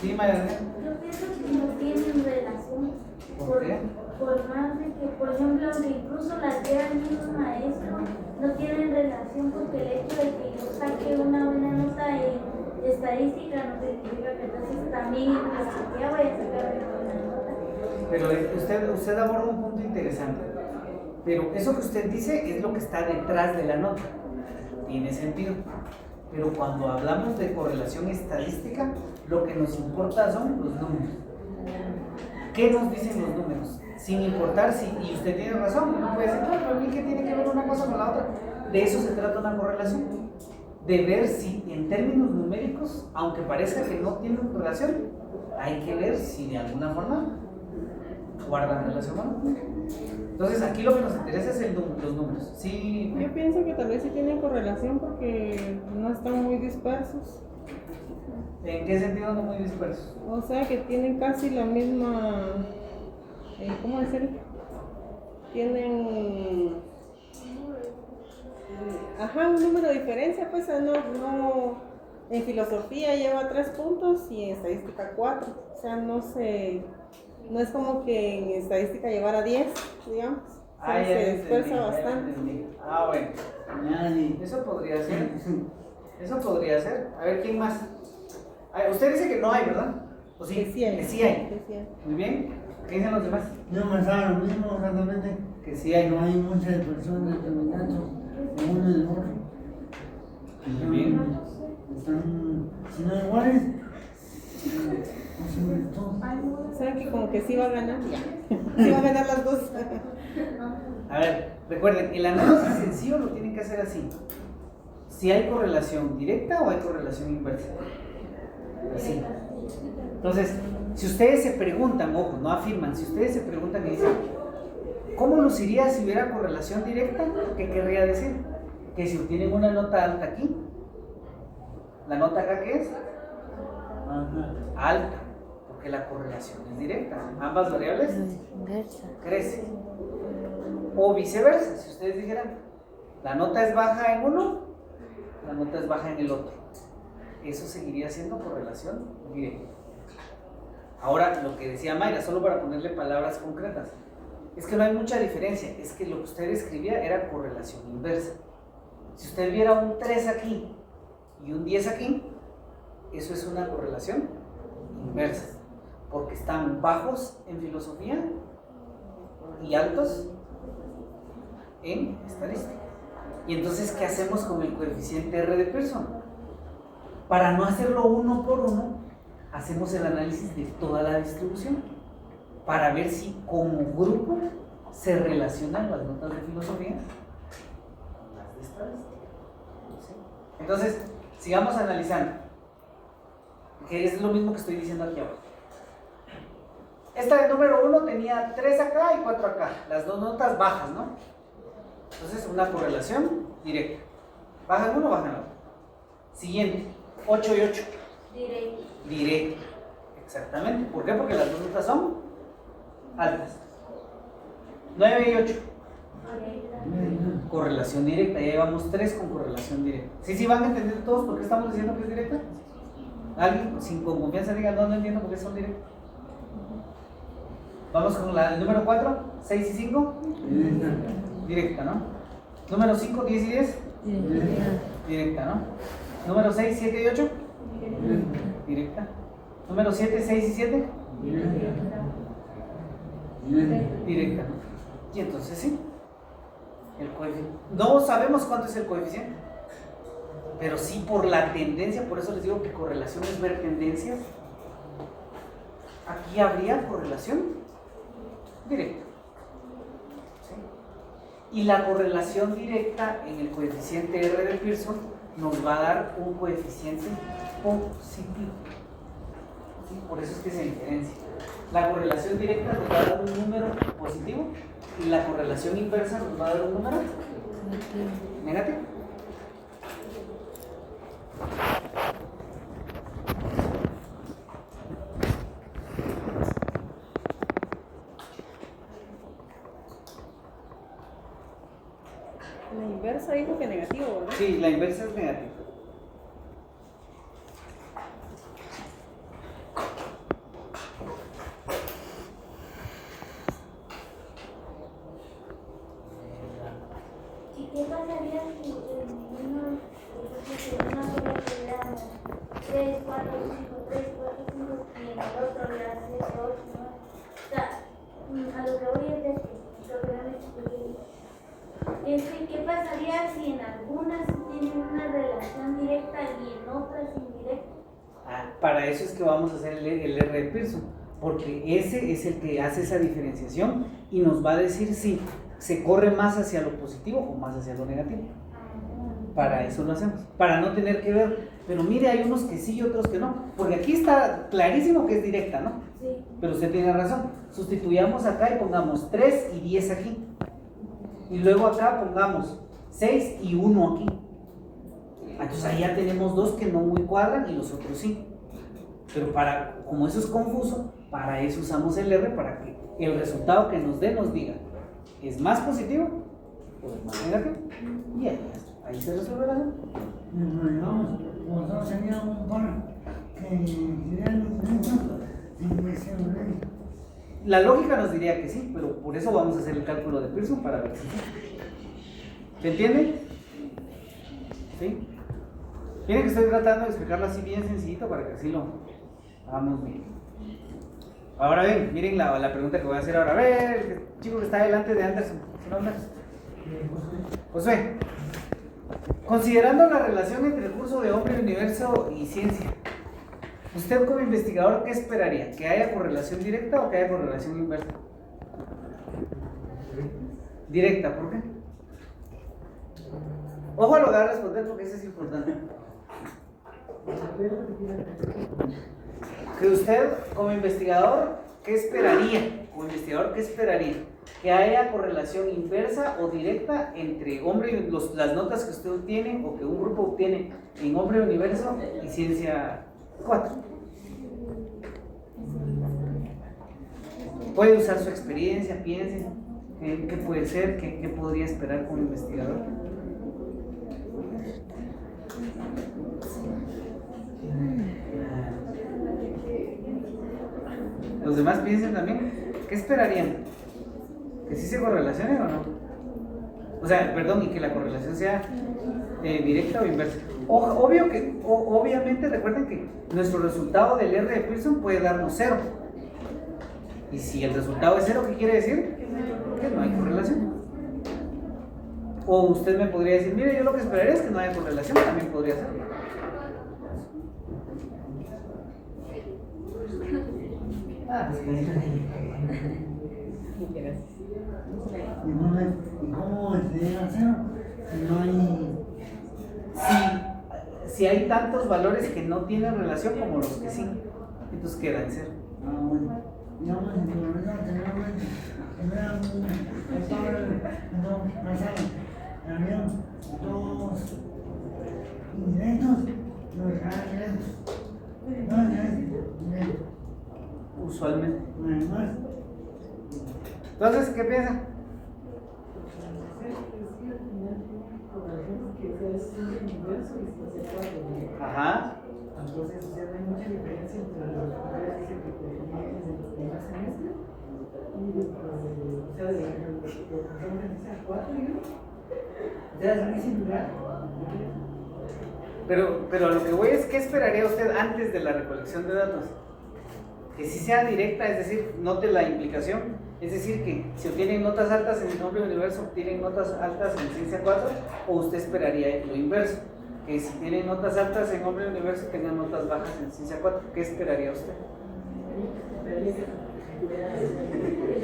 Sí, María. Yo pienso que no tienen relación. ¿Por qué? Por más de que, por ejemplo, aunque incluso las vea el mismo maestro, no tienen relación porque el hecho de que yo saque una buena nota en estadística no significa que entonces también en filosofía voy a sacar una buena nota. Pero usted aborda un punto interesante. Pero eso que usted dice es lo que está detrás de la nota. Tiene sentido. Pero cuando hablamos de correlación estadística, lo que nos importa son los números. ¿Qué nos dicen los números? Sin importar si, y usted tiene razón, uno puede decir, no, pero ¿qué tiene que ver una cosa con la otra? De eso se trata una correlación. De ver si en términos numéricos, aunque parezca que no tienen relación, hay que ver si de alguna forma guardan relación o no. Entonces aquí lo que nos interesa es los números. Sí. Yo pienso que tal vez sí tienen correlación porque no están muy dispersos. ¿En qué sentido no muy dispersos? O sea que tienen casi la misma, ¿cómo decirlo? Tienen, un número de diferencia, pues no, en filosofía lleva 3 puntos y en estadística 4. O sea, no es como que en estadística llevara 10, digamos. Se dispersa bastante. Bueno. Eso podría ser. Eso podría ser. A ver, ¿quién más? Usted dice que no hay, ¿verdad? ¿O sí? Que sí hay. Que sí hay. Muy bien. ¿Qué dicen los demás? Yo pensaba lo mismo exactamente. Que sí hay. No hay muchas personas caminando de uno y del otro. Muy bien. Están, si no iguales, O sea que como que sí va a ganar ya. Sí va a ganar las dos. A ver, recuerden, el análisis sencillo lo tienen que hacer así. Si hay correlación directa o hay correlación inversa. Así. Entonces, Si ustedes se preguntan, ojo, no afirman, si ustedes se preguntan y dicen, ¿cómo luciría si hubiera correlación directa? ¿Qué querría decir? Que si obtienen una nota alta aquí, ¿la nota acá qué es? Alta, porque la correlación es directa. Ambas variables crecen. O viceversa, si ustedes dijeran, la nota es baja en uno, la nota es baja en el otro. Eso seguiría siendo correlación directa. Ahora, lo que decía Mayra, solo para ponerle palabras concretas, es que no hay mucha diferencia, es que lo que usted escribía era correlación inversa. Si usted viera un 3 aquí y un 10 aquí, eso es una correlación inversa, porque están bajos en filosofía y altos en estadística. Y entonces, ¿qué hacemos con el coeficiente R de Pearson? Para no hacerlo uno por uno, hacemos el análisis de toda la distribución para ver si como grupo se relacionan las notas de filosofía con las de estadística. ¿Sí? Entonces, sigamos analizando, que es lo mismo que estoy diciendo aquí abajo. Esta de número 1 tenía 3 acá y 4 acá, las dos notas bajas, ¿no? Entonces, una correlación directa. Baja en uno, baja en otro. Siguiente, 8 y 8. Directa. Exactamente. ¿Por qué? Porque las dos notas son altas. 9 y 8. Correlación directa. Ya llevamos 3 con correlación directa. ¿Sí van entendiendo todos por qué estamos diciendo que es directa? ¿Alguien con confianza diga, no entiendo por qué son directas? Vamos con el número 4, 6 y 5. Directa, ¿no? Número 5, 10 y 10. Directa, ¿no? Número 6, 7 y 8. Directa. Número 7, 6 y 7. Directa, ¿no? Y entonces sí, el coeficiente. No sabemos cuánto es el coeficiente, pero sí por la tendencia, por eso les digo que correlación es ver tendencias. Aquí habría correlación directa. ¿Sí? Y la correlación directa en el coeficiente R de Pearson nos va a dar un coeficiente positivo. ¿Sí? Por eso es que se diferencia. La correlación directa nos va a dar un número positivo y la correlación inversa nos va a dar un número negativo. La inversa dijo que negativo, ¿verdad? Sí, la inversa es negativa. ¿Y qué pasaría si una sola tuviera 3, 4, 5, 3, 4, 5 y en el otro le hace 8, 9? O sea, a lo que voy es de que ¿qué pasaría si en algunas tienen una relación directa y en otras indirecta? Para eso es que vamos a hacer el R de Pearson, porque ese es el que hace esa diferenciación y nos va a decir si se corre más hacia lo positivo o más hacia lo negativo. Para eso lo hacemos, para no tener que ver, pero mire, hay unos que sí y otros que no, porque aquí está clarísimo que es directa, ¿no? Sí. Pero usted tiene razón, sustituyamos acá y pongamos 3 y 10 aquí, y luego acá pongamos 6 y 1 aquí. Entonces ahí ya tenemos dos que no muy cuadran y los otros sí. Pero como eso es confuso, para eso usamos el R, para que el resultado que nos dé nos diga, ¿es más positivo o es más negativo? Y ahí se resuelve la cosa. Digamos, nosotros teníamos un par que querían La lógica nos diría que sí, pero por eso vamos a hacer el cálculo de Pearson para ver si sí. ¿Se entiende? ¿Sí? Miren que estoy tratando de explicarlo así bien sencillito para que así lo hagamos bien. Ahora ven, miren la pregunta que voy a hacer ahora. A ver, el chico que está delante de Anderson. ¿Su nombre? Josué. Considerando la relación entre el curso de Hombre, Universo y Ciencia, usted como investigador, ¿qué esperaría? ¿Que haya correlación directa o que haya correlación inversa? Directa, ¿por qué? Ojo a lo que va a responder porque eso es importante. que usted como investigador, ¿qué esperaría? Como investigador, ¿qué esperaría? Que haya correlación inversa o directa entre hombre y las notas que usted obtiene o que un grupo obtiene en Hombre Universo y Ciencia 4. Puede usar su experiencia, piense qué puede ser, qué podría esperar como investigador. Los demás piensen también, ¿qué esperarían? ¿Que sí se correlacione o no? O sea, perdón, y que la correlación sea directa o inversa. Obviamente recuerden que nuestro resultado del R de Pearson puede darnos 0. Y si el resultado es 0, ¿qué quiere decir? Que no hay correlación. O usted me podría decir, mire, yo lo que esperaría es que no haya correlación, también podría ser. ¿Y cómo se llega a cero? Si no hay... Si hay tantos valores que no tienen relación como los que sí, entonces queda en 0. Ah, bueno. Digamos, en progreso anteriormente, había había dos indirectos y los directos. No, directos. Usualmente. Además, Entonces, ¿qué piensa? Ajá. Entonces, o sea, no hay mucha diferencia entre los valores que se proponían desde los primeros semestres y o sea, de los que estamos en esa 4, digamos. O sea, es muy similar. Pero a lo que voy es, ¿qué esperaría usted antes de la recolección de datos? Que sí sea directa, es decir, note la implicación. Es decir, que si obtienen notas altas en el Hombre Universo, obtienen notas altas en Ciencia 4, o usted esperaría lo inverso, que si tienen notas altas en Hombre Universo, tengan notas bajas en Ciencia 4. ¿Qué esperaría usted?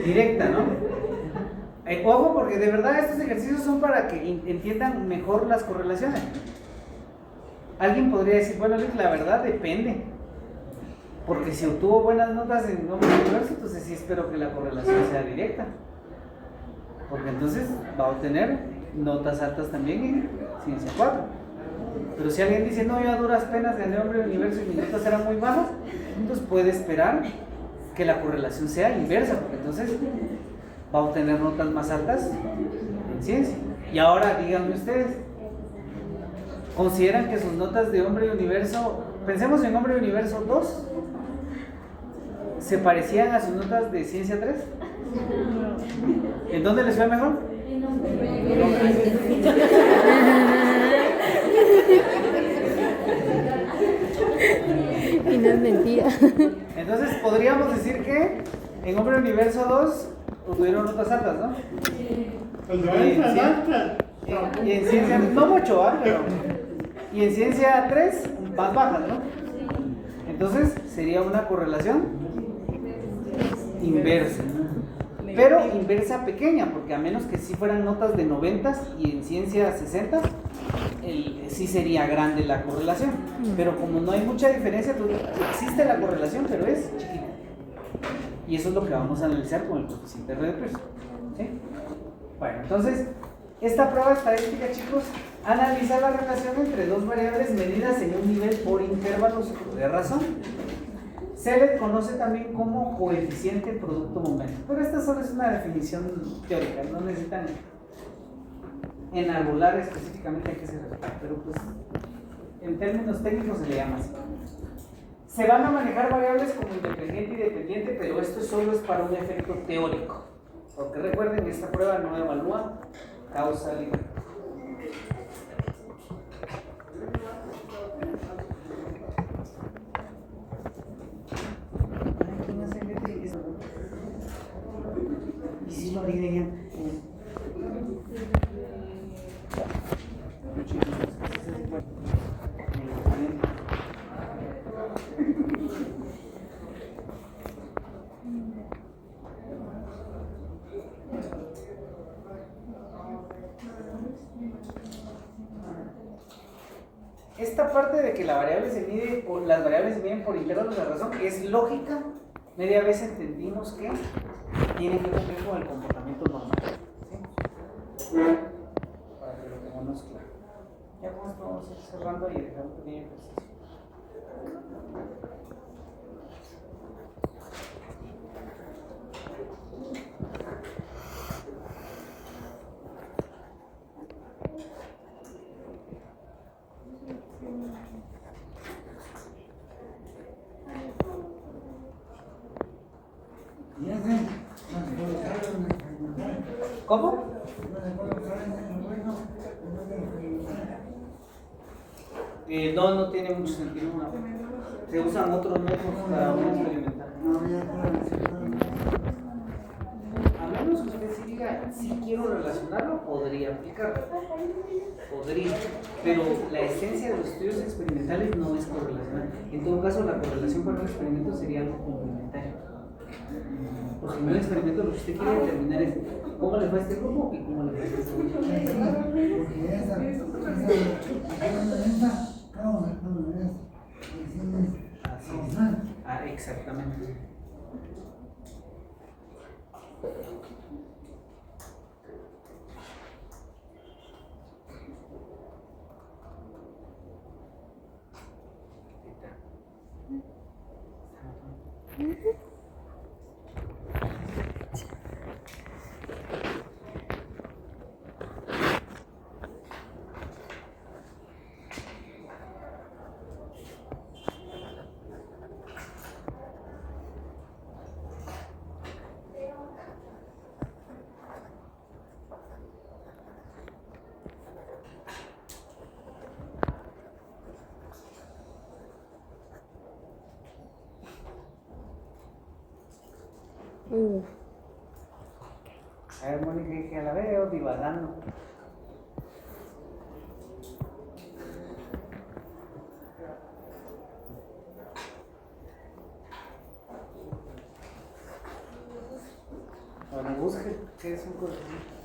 Directa, ¿no? Ojo, porque de verdad estos ejercicios son para que entiendan mejor las correlaciones. Alguien podría decir, bueno, la verdad depende. Porque si obtuvo buenas notas en Hombre Universo, entonces sí espero que la correlación sea directa. Porque entonces va a obtener notas altas también en Ciencia 4. Pero si alguien dice, no, yo a duras penas gané Hombre Universo y mis notas eran muy bajas, entonces puede esperar que la correlación sea inversa, porque entonces va a obtener notas más altas en Ciencia. Y ahora díganme ustedes, ¿consideran que sus notas de Hombre Universo, pensemos en Hombre Universo 2, se parecían a sus notas de Ciencia 3? ¿En dónde les fue mejor? Y no es mentira. Entonces podríamos decir que en Hombre Universo 2 obtuvieron notas altas, ¿no? Y en Ciencia, no mucho, pero... Y en Ciencia 3 más bajas, ¿no? Entonces sería una correlación inversa. Pero inversa pequeña, porque a menos que si fueran notas de 90 y en Ciencia 60, sí sería grande la correlación. Pero como no hay mucha diferencia, pues existe la correlación, pero es chiquita. Y eso es lo que vamos a analizar con el coeficiente R de Pearson. ¿Sí? Bueno, entonces, esta prueba estadística, chicos, analiza la relación entre dos variables medidas en un nivel por intervalos de razón. Se le conoce también como coeficiente producto-momento. Pero esta solo es una definición teórica, no necesitan enarbolar específicamente a qué se refiere. Pero pues, en términos técnicos se le llama así. Se van a manejar variables como independiente y dependiente, pero esto solo es para un efecto teórico. Porque recuerden que esta prueba no evalúa causalidad. ¿Y si lo agregan? esta parte de que la variable se mide, o las variables se miden por intervalos de razón, es lógica. Media vez entendimos que tiene que cumplir con el comportamiento normal. ¿Sí? Para que lo tengamos claro. Ya con esto vamos a ir cerrando y dejando un pequeño ejercicio. ¿Cómo? No tiene mucho sentido. Se usan otros métodos para un experimental. A menos que usted sí diga, si quiero relacionarlo, podría aplicarlo. Podría. Pero la esencia de los estudios experimentales no es correlacional. En todo caso, la correlación para un experimento sería algo complementario. Porque en un experimento lo que usted quiere determinar es cómo le fue a este grupo y cómo le fue a este grupo. Porque esa Exactamente. A ver, Mónica, que la veo divagando. Ahora busque qué es un coeficiente.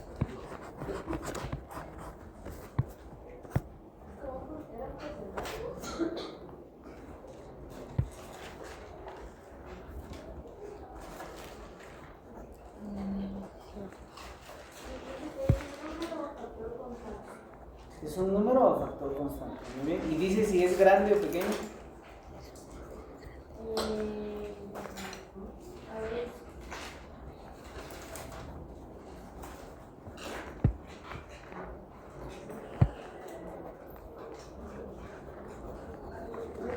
¿Es un número o factor constante? Muy bien. ¿Y dice si es grande o pequeño? A ver.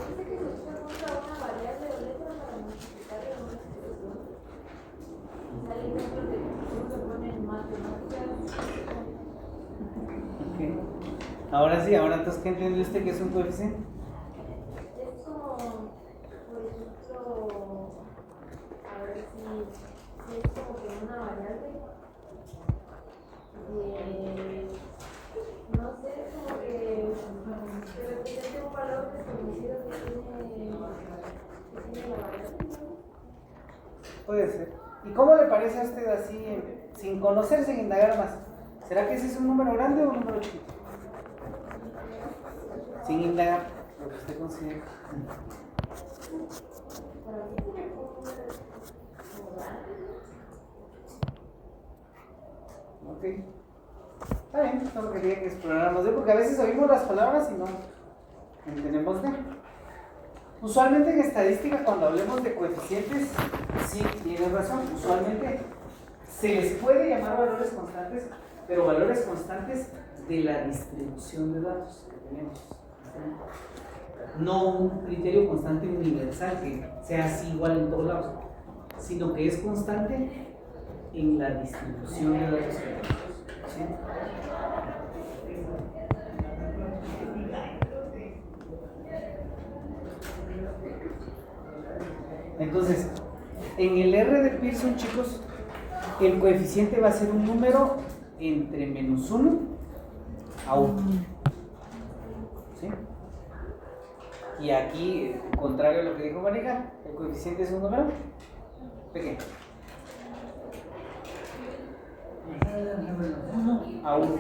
Dice que se usa una variable o letra para multiplicar en una expresión. Y sale ejemplo de cómo se pone en matemáticas. Okay. Ahora sí, ahora entonces, ¿qué entiende usted que es un coeficiente? Es como, por ejemplo, a ver si es como que una variable no sé, como que representa un valor desconocido que tiene la variable. Puede ser. ¿Y cómo le parece a usted así, sin conocer, sin indagar más? ¿Será que ese es un número grande o un número chiquito? Sin indagar, lo que usted considera. Ok. Está bien, solo quería que exploráramos, porque a veces oímos las palabras y no entendemos bien. Usualmente en estadística, cuando hablemos de coeficientes, sí, tienes razón, usualmente se les puede llamar valores constantes, pero valores constantes de la distribución de datos que tenemos. No un criterio constante universal que sea así igual en todos lados, sino que es constante en la distribución de datos que tenemos. ¿Sí? Entonces, en el R de Pearson, chicos, el coeficiente va a ser un número entre menos 1 a 1. ¿Sí? Y aquí, contrario a lo que dijo Mónica, el coeficiente es un número pequeño. A 1.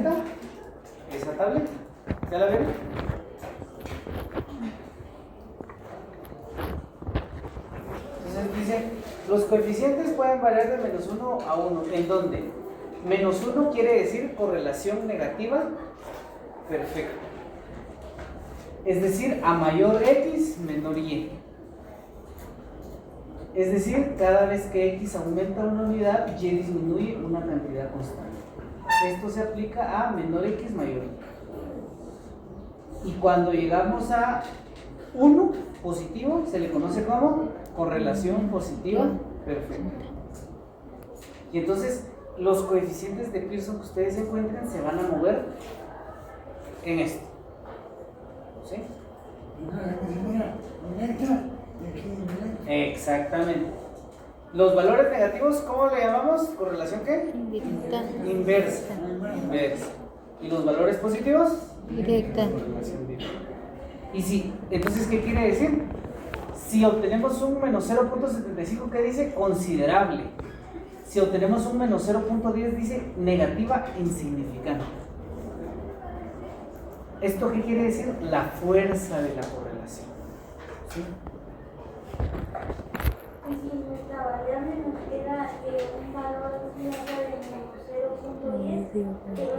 presenta esa tableta. ¿Ya la ven? Entonces dice, los coeficientes pueden variar de -1 a 1. ¿En dónde? -1 quiere decir correlación negativa perfecta. Es decir, a mayor X, menor Y. Es decir, cada vez que X aumenta una unidad, Y disminuye una cantidad constante. Esto se aplica a menor X, mayor Y. Y cuando llegamos a 1 positivo, se le conoce como correlación positiva perfecta. Y entonces, los coeficientes de Pearson que ustedes encuentren se van a mover en esto. ¿Sí? Exactamente. Los valores negativos, ¿cómo le llamamos? ¿Correlación qué? Directa. Inversa. Inversa. ¿Y los valores positivos? Directa. Correlación directa. Y sí, entonces, ¿qué quiere decir? Si obtenemos un menos 0.75, ¿qué dice? Considerable. Si obtenemos un menos 0.10, dice negativa insignificante. ¿Esto qué quiere decir? La fuerza de la correlación. ¿Sí? Y si nuestra variable nos queda un valor de menos 0.10, o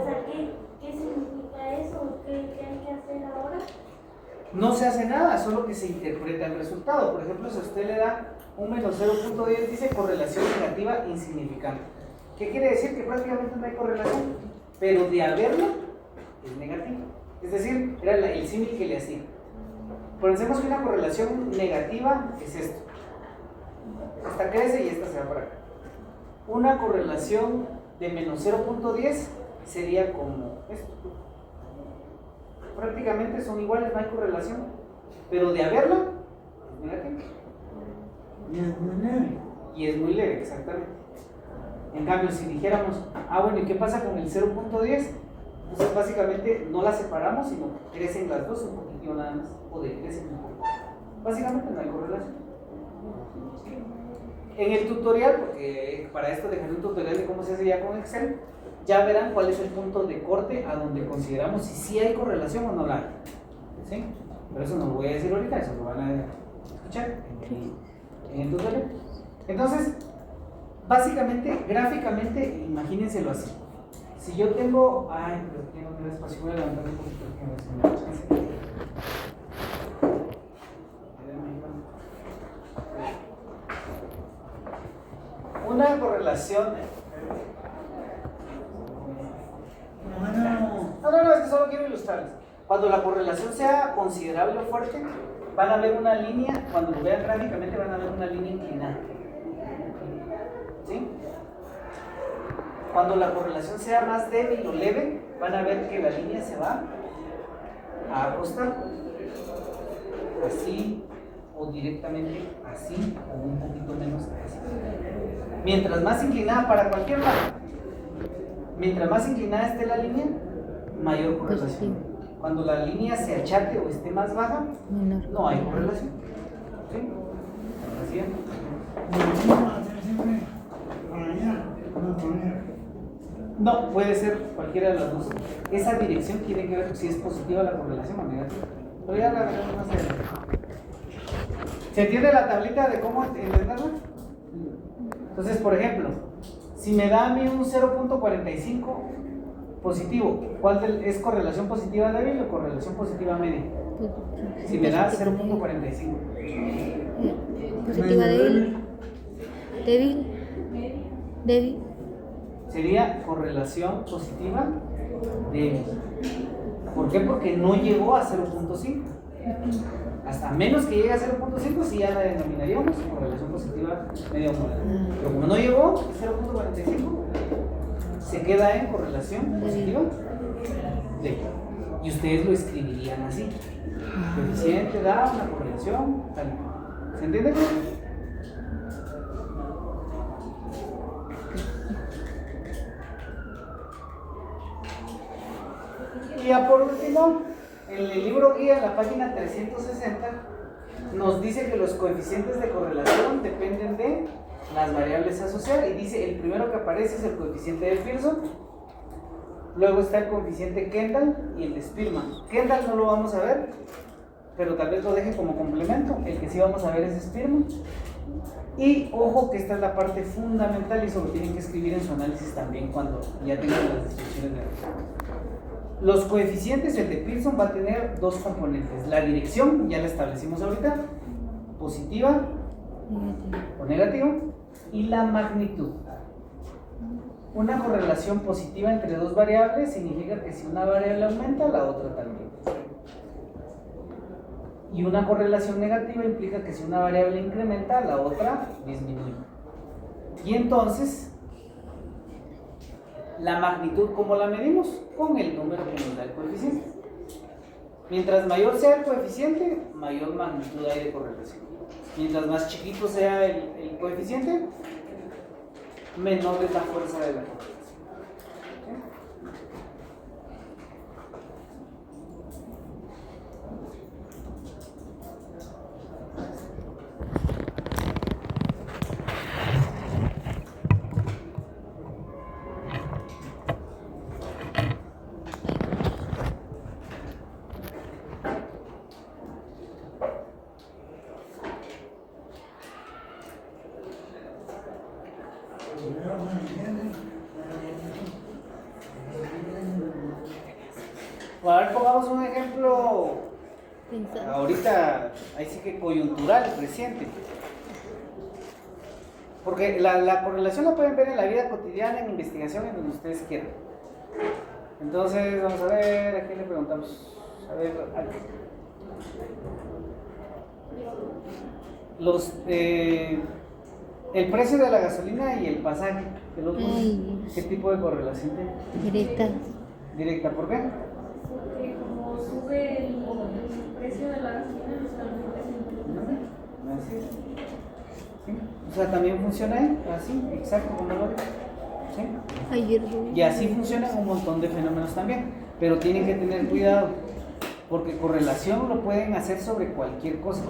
sea, ¿qué significa eso? ¿Qué hay que hacer ahora? No se hace nada, solo que se interpreta el resultado. Por ejemplo, si usted le da un menos 0.10, dice correlación negativa insignificante. ¿Qué quiere decir? Que prácticamente no hay correlación, pero de haberla es negativa. Es decir, era el símil que le hacía. Pensemos que una correlación negativa es esto. Esta crece y esta se va para acá. Una correlación de menos 0.10 sería como esto. Prácticamente son iguales, no hay correlación, pero de haberla es negativa. Y es muy leve, exactamente. En cambio, si dijéramos, bueno, ¿y qué pasa con el 0.10? Entonces básicamente no las separamos, sino crecen las dos un poquitito nada más, o decrecen un poco. Básicamente no hay correlación. En el tutorial, porque para esto dejaré un tutorial de cómo se hace ya con Excel, ya verán cuál es el punto de corte a donde consideramos si sí hay correlación o no la hay. ¿Sí? Pero eso no lo voy a decir ahorita, eso lo van a escuchar en el tutorial. Entonces, básicamente, gráficamente, imagínenselo así. Si yo tengo... pero aquí no tengo espacio, voy a levantar un poquito que me chance. Una correlación... No, es que solo quiero ilustrarles. Cuando la correlación sea considerable o fuerte, van a ver una línea, cuando lo vean gráficamente van a ver una línea inclinada. ¿Sí? Cuando la correlación sea más débil o leve, van a ver que la línea se va a acostar. Así, o directamente así, o un poquito menos así. Mientras más inclinada para cualquier lado, mientras más inclinada esté la línea, mayor correlación. Cuando la línea se achate o esté más baja, no hay correlación. ¿Sí? Así es. No, puede ser cualquiera de las dos. Esa dirección tiene que ver si es positiva la correlación o negativa. Pero ya la veremos más adelante. ¿Se entiende la tablita de cómo entenderla? Entonces, por ejemplo, si me da a mí un 0.45 positivo, ¿cuál es correlación positiva débil o correlación positiva media? Si me da 0.45. Positiva débil. Débil. Débil. Sería correlación positiva débil. ¿Por qué? Porque no llegó a 0.5. Hasta menos que llegue a 0.5, sí ya la denominaríamos correlación positiva media o moderada. Pero como no llegó, 0.45 se queda en correlación positiva débil. Y ustedes lo escribirían así. Coeficiente da una correlación tal. ¿Se entiende? Y ya por último, en el libro guía, en la página 360, nos dice que los coeficientes de correlación dependen de las variables a asociar. Y dice, el primero que aparece es el coeficiente de Pearson. Luego está el coeficiente Kendall y el de Spearman. Kendall no lo vamos a ver, pero tal vez lo deje como complemento. El que sí vamos a ver es Spearman. Y ojo que esta es la parte fundamental y eso lo tienen que escribir en su análisis también cuando ya tengan las descripciones de los coeficientes. El de Pearson va a tener dos componentes: la dirección, ya la establecimos ahorita, positiva o negativa, y la magnitud. Una correlación positiva entre dos variables significa que si una variable aumenta, la otra también. Y una correlación negativa implica que si una variable incrementa, la otra disminuye. Y entonces, la magnitud, ¿cómo la medimos? Con el número que nos da el coeficiente. Mientras mayor sea el coeficiente, mayor magnitud hay de correlación. Mientras más chiquito sea el coeficiente, menor es la fuerza de la correlación. A ver, pongamos un ejemplo ahorita, ahí sí que coyuntural, reciente. Porque la correlación la pueden ver en la vida cotidiana, en investigación, en donde ustedes quieran. Entonces, vamos a ver, ¿a quién le preguntamos? A ver, el precio de la gasolina y el pasaje de los buses, ¿qué tipo de correlación tiene? Directa. Directa, ¿por qué? Porque como sube el precio de la gasolina, los carburantes. Así es. ¿Sí? O sea, también funciona ahí, así, exacto como lo ves. ¿Sí? Y así funcionan un montón de fenómenos también, pero tienen que tener cuidado, porque correlación lo pueden hacer sobre cualquier cosa.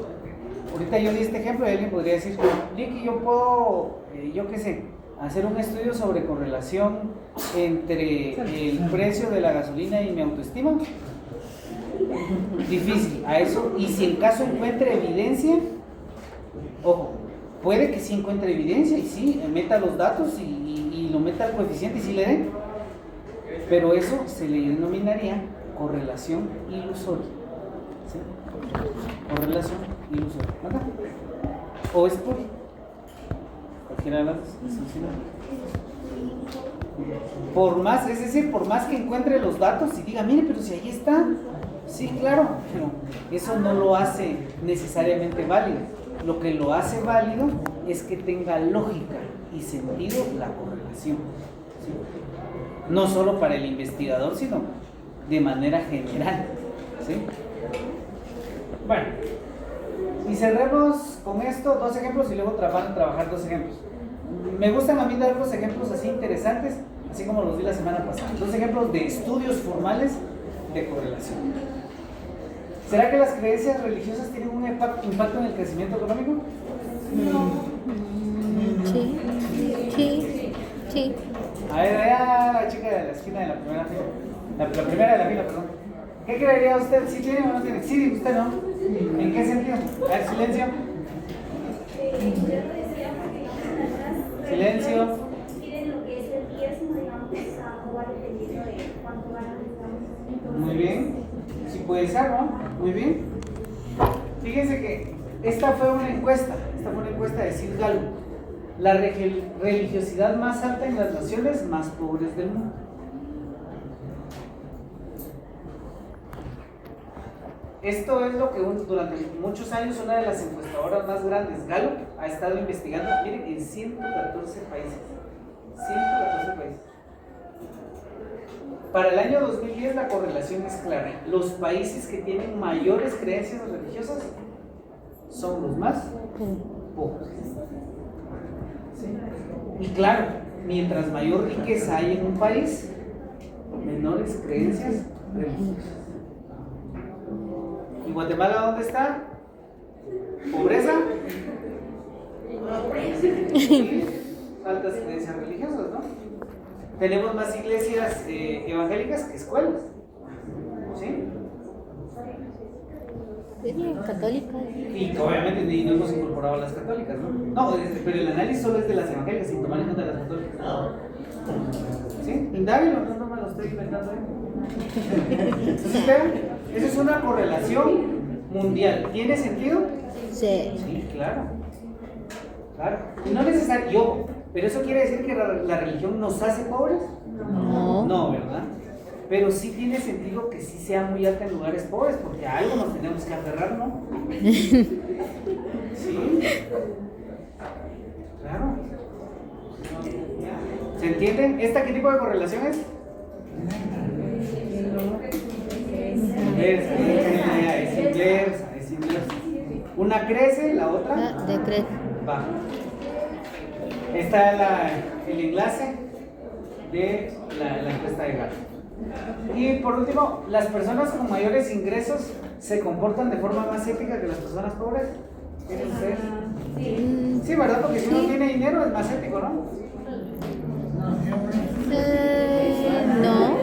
Ahorita yo di este ejemplo y alguien podría decir, Ricky, yo puedo, yo qué sé, hacer un estudio sobre correlación entre el precio de la gasolina y mi autoestima. Difícil a eso, y si en caso encuentre evidencia, ojo, puede que sí encuentre evidencia y sí, meta los datos y lo meta al coeficiente y sí le den, pero eso se le denominaría correlación ilusoria. ¿Sí? Correlación ilusoria, ¿verdad? O espuria, cualquiera de las dos. Por más, es decir, por más que encuentre los datos y diga, mire, pero si ahí está, sí, claro, pero eso no lo hace necesariamente válido. Lo que lo hace válido es que tenga lógica y sentido la correlación. ¿Sí? No solo para el investigador, sino de manera general. ¿Sí? Bueno, y cerremos con esto dos ejemplos y luego trabajar dos ejemplos. Me gustan a mí dar dos ejemplos así interesantes, así como los vi la semana pasada. Dos ejemplos de estudios formales de correlación. ¿Será que las creencias religiosas tienen un impacto en el crecimiento económico? Sí. A ver, allá la chica de la esquina de la primera fila. La primera de la fila, perdón. ¿Qué creería usted? ¿Sí tiene o no tiene? Sí, usted no. ¿En qué sentido? A ver, silencio. Silencio. Miren lo que es el diezmo, digamos, a va dependiendo de cuánto ganan, digamos. Muy bien. Sí puede ser, ¿no? Muy bien. Fíjense que esta fue una encuesta de Sid Gallup. La religiosidad más alta en las naciones más pobres del mundo. Esto es lo que durante muchos años una de las encuestadoras más grandes, Gallup, ha estado investigando, miren, en 114 países. 114 países. Para el año 2010 la correlación es clara. Los países que tienen mayores creencias religiosas son los más pobres. ¿Sí? Y claro, mientras mayor riqueza hay en un país, menores creencias religiosas. ¿Y Guatemala dónde está? ¿Pobreza? Sí, altas creencias religiosas, ¿no? tenemos más iglesias evangélicas que escuelas. ¿Sí? Católica. Y obviamente no hemos incorporado a las católicas, ¿no? No, pero el análisis solo es de las evangélicas, sin tomar en cuenta las católicas. ¿Sí? Indáguelo, no me lo estoy inventando. Entonces, vean, esa es una correlación mundial. ¿Tiene sentido? Sí. Sí, claro. Claro. Y no es necesario, pero eso quiere decir que la religión nos hace pobres. No. No, ¿verdad? Pero sí tiene sentido que sí sea muy alta en lugares pobres, porque a algo nos tenemos que aferrar, ¿no? Sí. Claro. ¿Se entienden? ¿Qué tipo de correlación es? Es inversa. Una crece, la otra Decrece. baja. Está el enlace de la encuesta de Gallup. Y por último, las personas con mayores ingresos se comportan de forma más ética que las personas pobres. ¿Tienen ustedes? Sí, ¿verdad? Porque si uno tiene dinero es más ético, ¿no? No.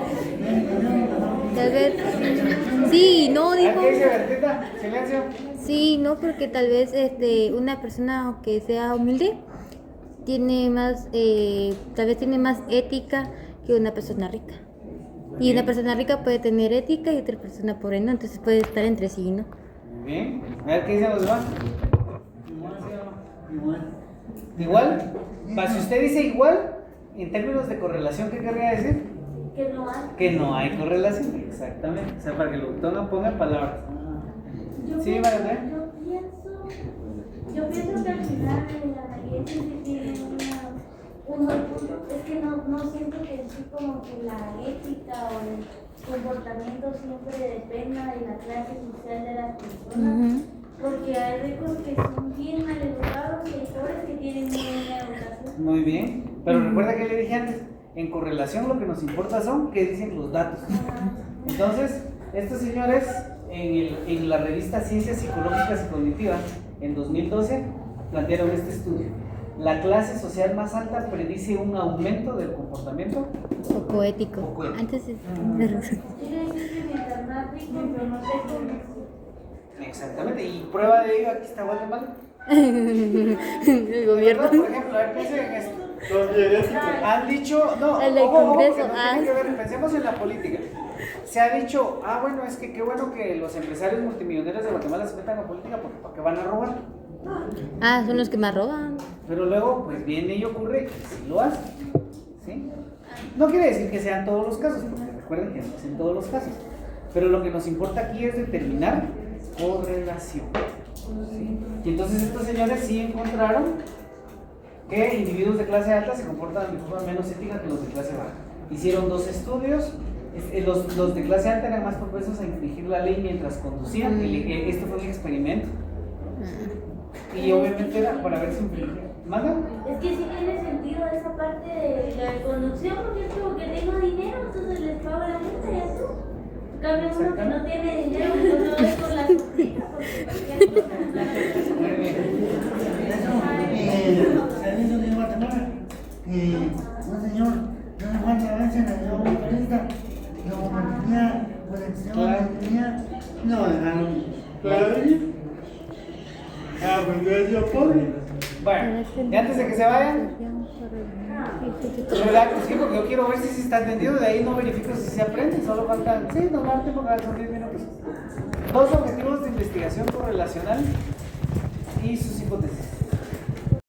Tal vez. Sí, no, dijo. ¿Qué dice Bertita? Silencio. Sí, no, porque tal vez una persona que sea humilde tiene más, tal vez tiene más ética que una persona rica. Y una persona rica puede tener ética y otra persona pobre no, entonces puede estar entre sí, ¿no? Muy bien. A ver, ¿qué dicen los demás? ¿Igual? Si usted dice igual, en términos de correlación, ¿qué querría decir? Que no hay. Que no hay correlación, exactamente. O sea, para que lo ponga palabras. Sí, María. Yo pienso que al final la iglesia sí tiene un buen punto. Es que no siento que sí como que la ética o el comportamiento siempre dependa de la clase social de las personas. Porque hay ricos que son bien mal educados y hay pobres que tienen muy buena educación. Muy bien. Pero recuerda que le dije antes, en correlación lo que nos importa son qué dicen los datos. Entonces, estos señores en la revista Ciencias Psicológicas y Cognitivas, en 2012, plantearon este estudio. La clase social más alta predice un aumento del comportamiento Poco ético. Poco ético. Antes Quiere decir que mientras más rico, pero no sé cómo. Exactamente, y prueba de ello, aquí está Guatemala. el gobierno. Por ejemplo, a ver, piensen en esto. Han dicho, no, El del ojo, Congreso, que no tiene que ver, pensemos en la política. Se ha dicho, bueno, es que qué bueno que los empresarios multimillonarios de Guatemala se metan a política porque van a robar. Son los que más roban. Pero luego, pues viene y ocurre que sí lo hacen. ¿Sí? No quiere decir que sean todos los casos, porque recuerden que no es en todos los casos. Pero lo que nos importa aquí es determinar correlación. ¿Sí? Y entonces estos señores sí encontraron que individuos de clase alta se comportan de forma menos ética que los de clase baja. Hicieron 2 estudios. Los de clase alta eran más propensos a infringir la ley mientras conducían. Esto fue un experimento. Y obviamente era para ver si infringían. ¿Manda? Es que sí tiene sentido esa parte de la conducción, porque es como que tengo dinero, entonces les pago la multa y eso. En cambio, uno que no tiene dinero, pues no es por la sombrita, porque Servicio de Guatemala, un señor, no sé cuántas veces le dio una película, lo tenía colección, tenía, no dejaron. Claro. Pues yo decía pobre. Bueno, y antes de que se vayan, ¿verdad? Pues sí, porque yo quiero ver si está entendido, de ahí no verifico si se aprende, solo faltan, sí, nos va a dar tiempo, son 10 minutos. 2 objetivos de investigación correlacional y sus hipótesis.